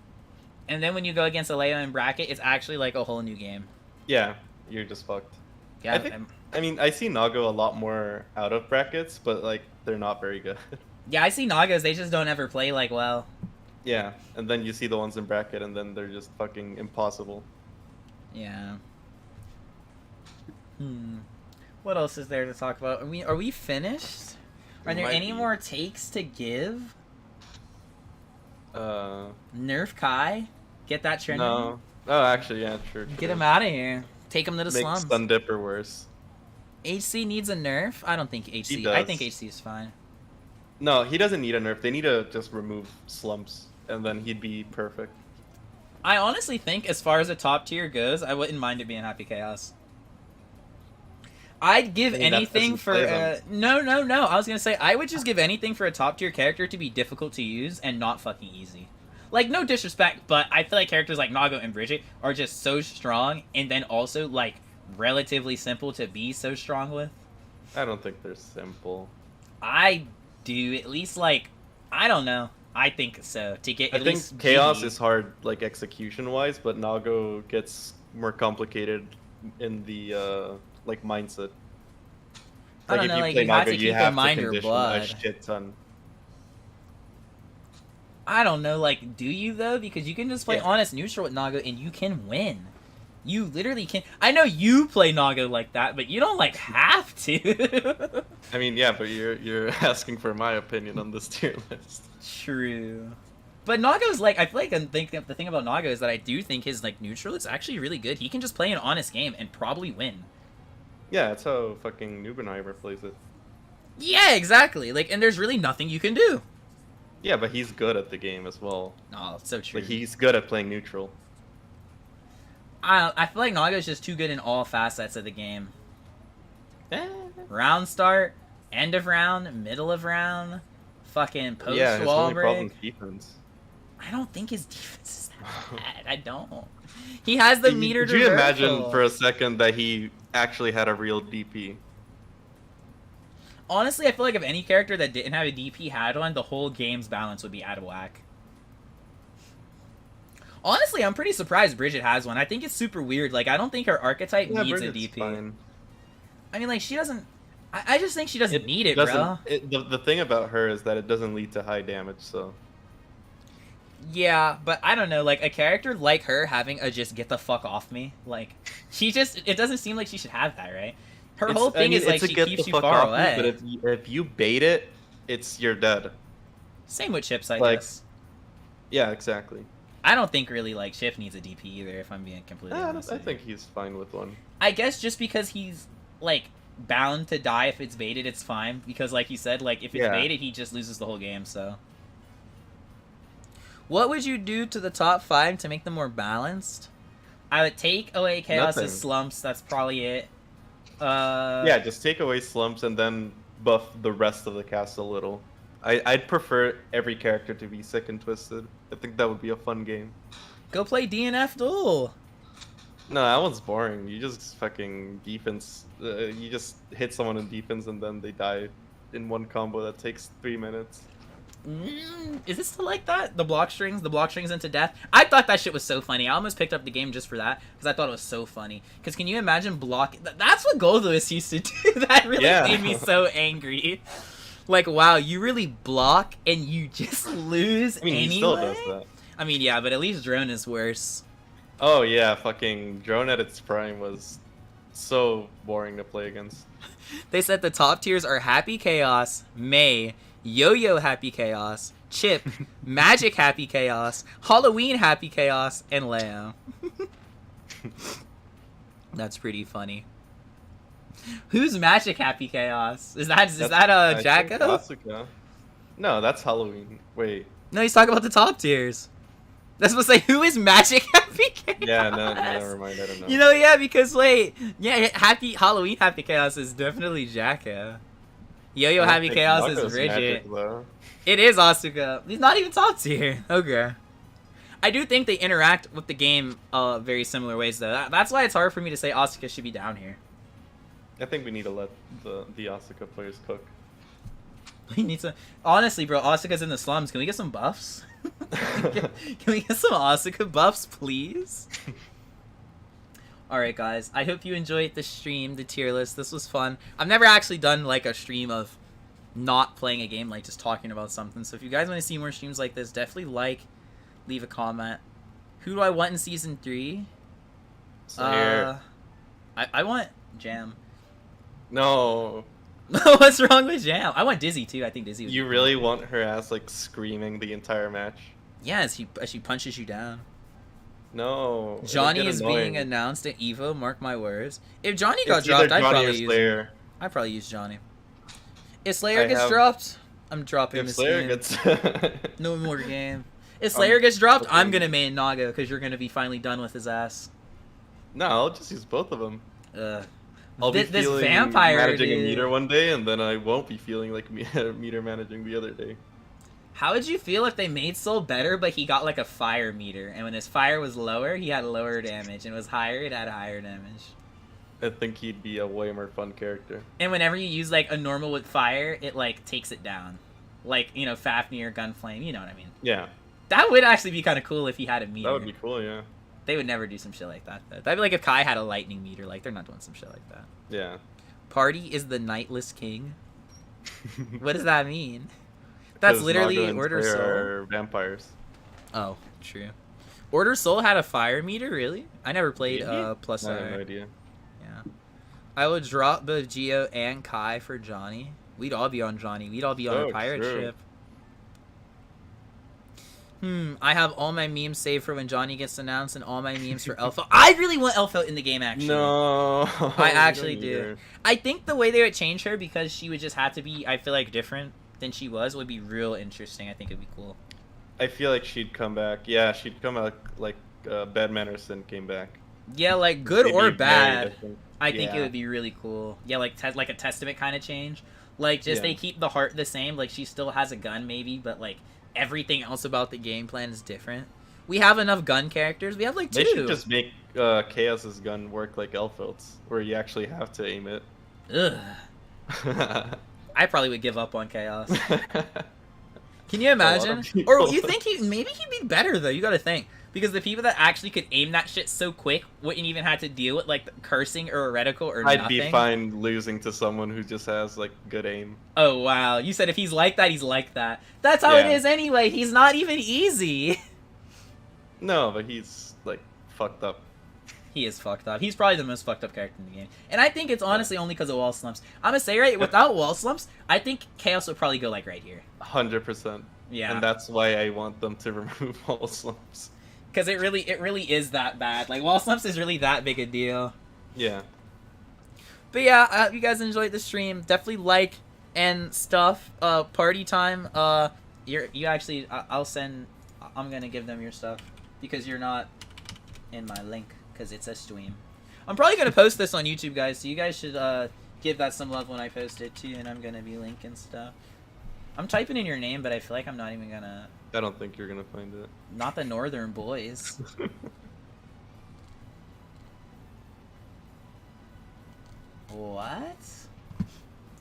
And then when you go against a Leo in bracket, it's actually like a whole new game. Yeah, you're just fucked. Yeah, I mean, I see Nago a lot more out of brackets, but like, they're not very good. Yeah, I see Nagos, they just don't ever play like well. Yeah, and then you see the ones in bracket, and then they're just fucking impossible. Yeah. What else is there to talk about? Are we finished? Are there any more takes to give? Nerf Kai? Get that trending? No. Oh, actually, yeah, true. Get him out of here. Take him to the slums. Make Sun Dipper worse. HC needs a nerf? I don't think HC. I think HC is fine. No, he doesn't need a nerf. They need to just remove slumps, and then he'd be perfect. I honestly think, as far as a top tier goes, I wouldn't mind it being Happy Chaos. I'd give anything for no. I was gonna say I would just give anything for a top tier character to be difficult to use and not fucking easy. Like, no disrespect, but I feel like characters like Nago and Bridget are just so strong, and then also like relatively simple to be so strong with. I don't think they're simple. I do, at least, like, I don't know. I think so. To get I think Chaos is hard, like, execution wise, but Nago gets more complicated in the like mindset. I don't know, like, you have to keep in mind your blood. A shit ton. I don't know, like, do you though? Because you can just play honest neutral with Nago and you can win. You literally can't. I know you play Naga like that, but you don't like have to. I mean, yeah, but you're asking for my opinion on this tier list. True. But Naga's like, I feel like the thing about Naga is that I do think his like neutral is actually really good. He can just play an honest game and probably win. Yeah, that's how fucking Nubenheimer plays it. Yeah, exactly. Like, and there's really nothing you can do. Yeah, but he's good at the game as well. Oh, so true. Like he's good at playing neutral. I feel like Naga is just too good in all facets of the game. Eh. Round start, end of round, middle of round, fucking post Yeah, his wall only problem break. is defense. I don't think his defense is that bad. I don't. He has the meter. Could you imagine for a second that he actually had a real DP? Honestly, I feel like if any character that didn't have a DP had one, the whole game's balance would be out of whack. Honestly, I'm pretty surprised Bridget has one. I think it's super weird. Like, I don't think her archetype needs Bridget's a DP. fine. I mean, like, she doesn't... I just think she doesn't need it, bro. The thing about her is that it doesn't lead to high damage, so... Yeah, but I don't know, like, a character like her having a just get the fuck off me, like, she just... It doesn't seem like she should have that, right? Her whole thing is, like, she keeps you far away. But if you bait it, you're dead. Same with Chips, I like, guess. Yeah, exactly. I don't think really like Chip needs a DP either, if I'm being completely honest. I think he's fine with one. I guess just because he's like bound to die if it's baited, it's fine. Because like you said, like if it's baited, he just loses the whole game. So, what would you do to the top 5 to make them more balanced? I would take away Chaos's slumps. That's probably it. Yeah, just take away slumps and then buff the rest of the cast a little. I'd prefer every character to be sick and twisted. I think that would be a fun game. Go play DNF Duel. No, that one's boring. You just fucking defense. You just hit someone in defense and then they die in one combo that takes 3 minutes. Is it still like that? The block strings into death? I thought that shit was so funny. I almost picked up the game just for that, because I thought it was so funny. Because can you imagine block... That's what Goldlewis used to do. That really made me so angry. Like, wow, you really block and you just lose anyway? He still does that. I mean, yeah, but at least Drone is worse. Oh, yeah, fucking Drone at its prime was so boring to play against. They said the top tiers are Happy Chaos, May, Yo-Yo Happy Chaos, Chip, Magic Happy Chaos, Halloween Happy Chaos, and Leo. That's pretty funny. Who's Magic Happy Chaos? Is that Jacko? Asuka. No, that's Halloween. Wait. No, he's talking about the top tiers. That's supposed to say, who is Magic Happy Chaos? Yeah, no, never mind. I don't know. You know, yeah, because wait, yeah, Halloween Happy Chaos is definitely Jacko. Yo-Yo Happy Chaos is Bridget. It is Asuka. He's not even top tier. Okay. I do think they interact with the game very similar ways, though. That's why it's hard for me to say Asuka should be down here. I think we need to let the Asuka players cook. We need to... Honestly, bro, Asuka's in the slums. Can we get some buffs? Can we get some Asuka buffs, please? Alright, guys. I hope you enjoyed the stream, the tier list. This was fun. I've never actually done, like, a stream of not playing a game, like, just talking about something. So if you guys want to see more streams like this, definitely leave a comment. Who do I want in Season 3? I want Jam. No. What's wrong with Jam? I want Dizzy too. I think Dizzy. You really want her ass like screaming the entire match? Yeah, as she punches you down. No. Johnny is being announced at Evo. Mark my words. If Johnny got dropped, I'd probably use Johnny. If Slayer gets dropped, I'm dropping this game. No more game. If Slayer gets dropped, I'm gonna main Naga because you're gonna be finally done with his ass. No, I'll just use both of them. I'll be this feeling vampire managing a meter one day, and then I won't be feeling like meter managing the other day. How would you feel if they made Soul better, but he got like a fire meter, and when his fire was lower, he had lower damage, and it was higher, it had higher damage? I think he'd be a way more fun character. And whenever you use like a normal with fire, it like takes it down, like Fafnir, Gunflame. You know what I mean? Yeah. That would actually be kind of cool if he had a meter. That would be cool, yeah. They would never do some shit like that, though. That'd be like if Kai had a lightning meter. Like, they're not doing some shit like that. Yeah. Party is the Nightless King. What does that mean? That's literally Order Soul. Vampires. Oh, true. Order Soul had a fire meter, really? I never played Maybe? Plus I have no R. idea. Yeah. I would drop both Geo and Kai for Johnny. We'd all be on Johnny. We'd all be on a So pirate true. ship. I have all my memes saved for when Johnny gets announced and all my memes for Elfo. I really want Elfo in the game, actually. No. I actually do. I think the way they would change her, because she would just have to be, I feel like, different than she was, would be real interesting. I think it'd be cool. I feel like she'd come back. Yeah, she'd come out like Bad Mannerson came back. Yeah, like, good It'd or be very bad. different. I think it Yeah. would be really cool. Yeah, like like a testament kind of change. Like, just Yeah. they keep the heart the same. Like, she still has a gun, maybe, but, like, everything else about the game plan is different. We have enough gun characters. We have, like, 2. They should just make Chaos's gun work like Elfelt's, where you actually have to aim it. Ugh. I probably would give up on Chaos. Can you lot imagine? of people. Or you think maybe he'd be better, though. You gotta think. Because the people that actually could aim that shit so quick wouldn't even have to deal with, like, cursing or a reticle or I'd nothing. be fine losing to someone who just has like good aim. Oh, wow. You said if he's like that, he's like that. That's how it Yeah. is anyway. He's not even easy. No, but he's like fucked up. He is fucked up. He's probably the most fucked up character in the game. And I think it's honestly only because of wall slumps. I'm gonna say, right, without wall slumps, I think Chaos would probably go, like, right here. 100%. Yeah. And that's why I want them to remove all slumps. Because it really is that bad. Like, wall slumps is really that big a deal. Yeah. But yeah, I hope you guys enjoyed the stream. Definitely like and stuff. Party time. You actually, I'm gonna give them your stuff because you're not in my link because it's a stream. I'm probably gonna post this on YouTube, guys. So you guys should give that some love when I post it too. And I'm gonna be linking stuff. I'm typing in your name, but I feel like I'm not even gonna. I don't think you're gonna find it. Not the Northern Boys. What?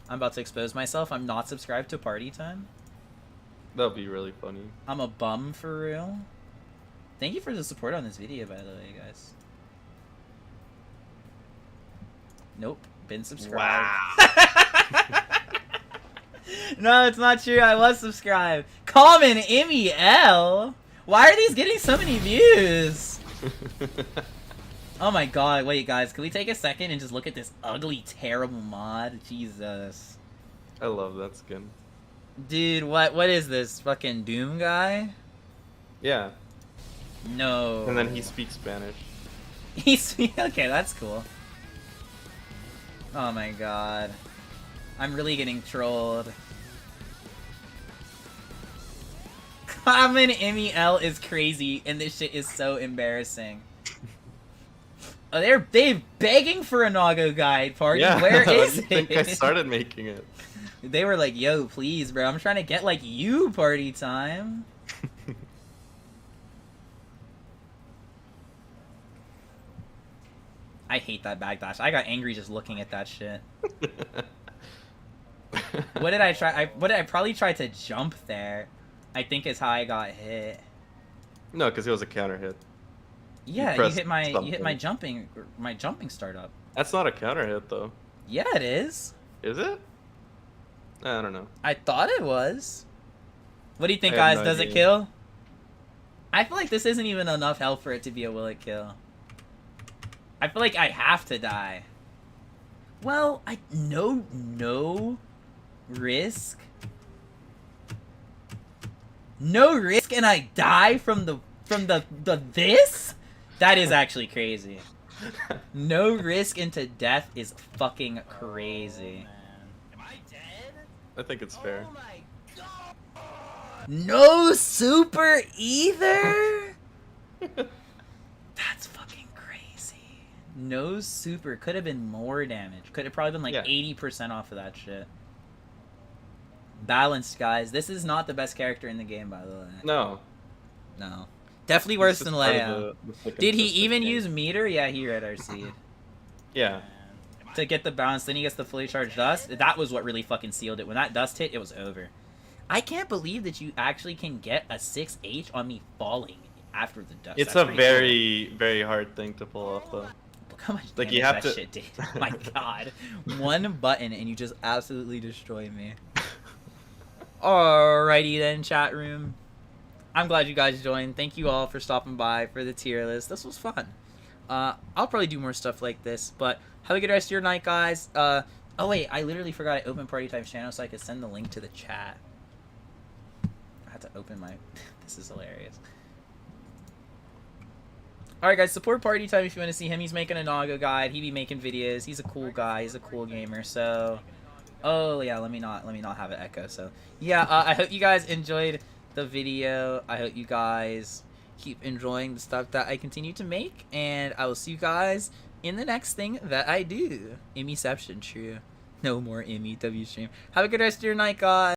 I'm about to expose myself. I'm not subscribed to Party Time. That'll be really funny. I'm a bum for real. Thank you for the support on this video, by the way, guys. Nope. Been subscribed. Wow. No, it's not true. I was subscribed. Common Immy L. Why are these getting so many views? Oh my god. Wait, guys. Can we take a second and just look at this ugly, terrible mod? Jesus. I love that skin. Dude, what is this? Fucking Doom guy? Yeah. No. And then he speaks Spanish. Okay, that's cool. Oh my god. I'm really getting trolled. Common Immy L is crazy, and this shit is so embarrassing. Oh, they're begging for a Nago guide party. Yeah. Where is I it? think I started making it. They were like, "Yo, please, bro. I'm trying to get like you party time." I hate that backdash. I got angry just looking at that shit. What did I try? What did I probably try to jump there? I think is how I got hit. No, because it was a counter hit. Yeah, you pressed hit my something. jumping startup. That's not a counter hit though. Yeah, it is. Is it? I don't know. I thought it was. What do you think, I have guys? no Does it idea. kill? I feel like this isn't even enough health for it to be a will it kill. I feel like I have to die. Well, no risk. No risk and I die from the this? That is actually crazy. No risk into death is fucking crazy. Am I dead? I think it's fair. Oh my god! No super either? That's fucking crazy. No super. Could have been more damage. Could have probably been like Yeah. 80% off of that shit. Balanced, guys. This is not the best character in the game, by the way. No. No. Definitely worse This than is part of Leia. the Did he consistent even game. use meter? Yeah, he read our seed. Yeah. To get the balance, then he gets the fully charged dust. That was what really fucking sealed it. When that dust hit, it was over. I can't believe that you actually can get a 6H on me falling after the dust. It's That's a pretty very, very hard thing to pull off though. cool. Look how much Like, damage you have that to- shit did. Oh my god. One button and you just absolutely destroy me. Alrighty then, chat room. I'm glad you guys joined. Thank you all for stopping by for the tier list. This was fun. I'll probably do more stuff like this, but have a good rest of your night, guys. Oh wait, I literally forgot I opened Party Time's channel so I could send the link to the chat. I had to open my... This is hilarious. Alright guys, support Party Time if you want to see him. He's making a Naga guide. He be making videos. He's a cool guy. He's a cool gamer. So, oh yeah, let me not have it echo. So, yeah, I hope you guys enjoyed the video. I hope you guys keep enjoying the stuff that I continue to make, and I will see you guys in the next thing that I do. Immyception, true. No more Immy W stream. Have a good rest of your night, guys.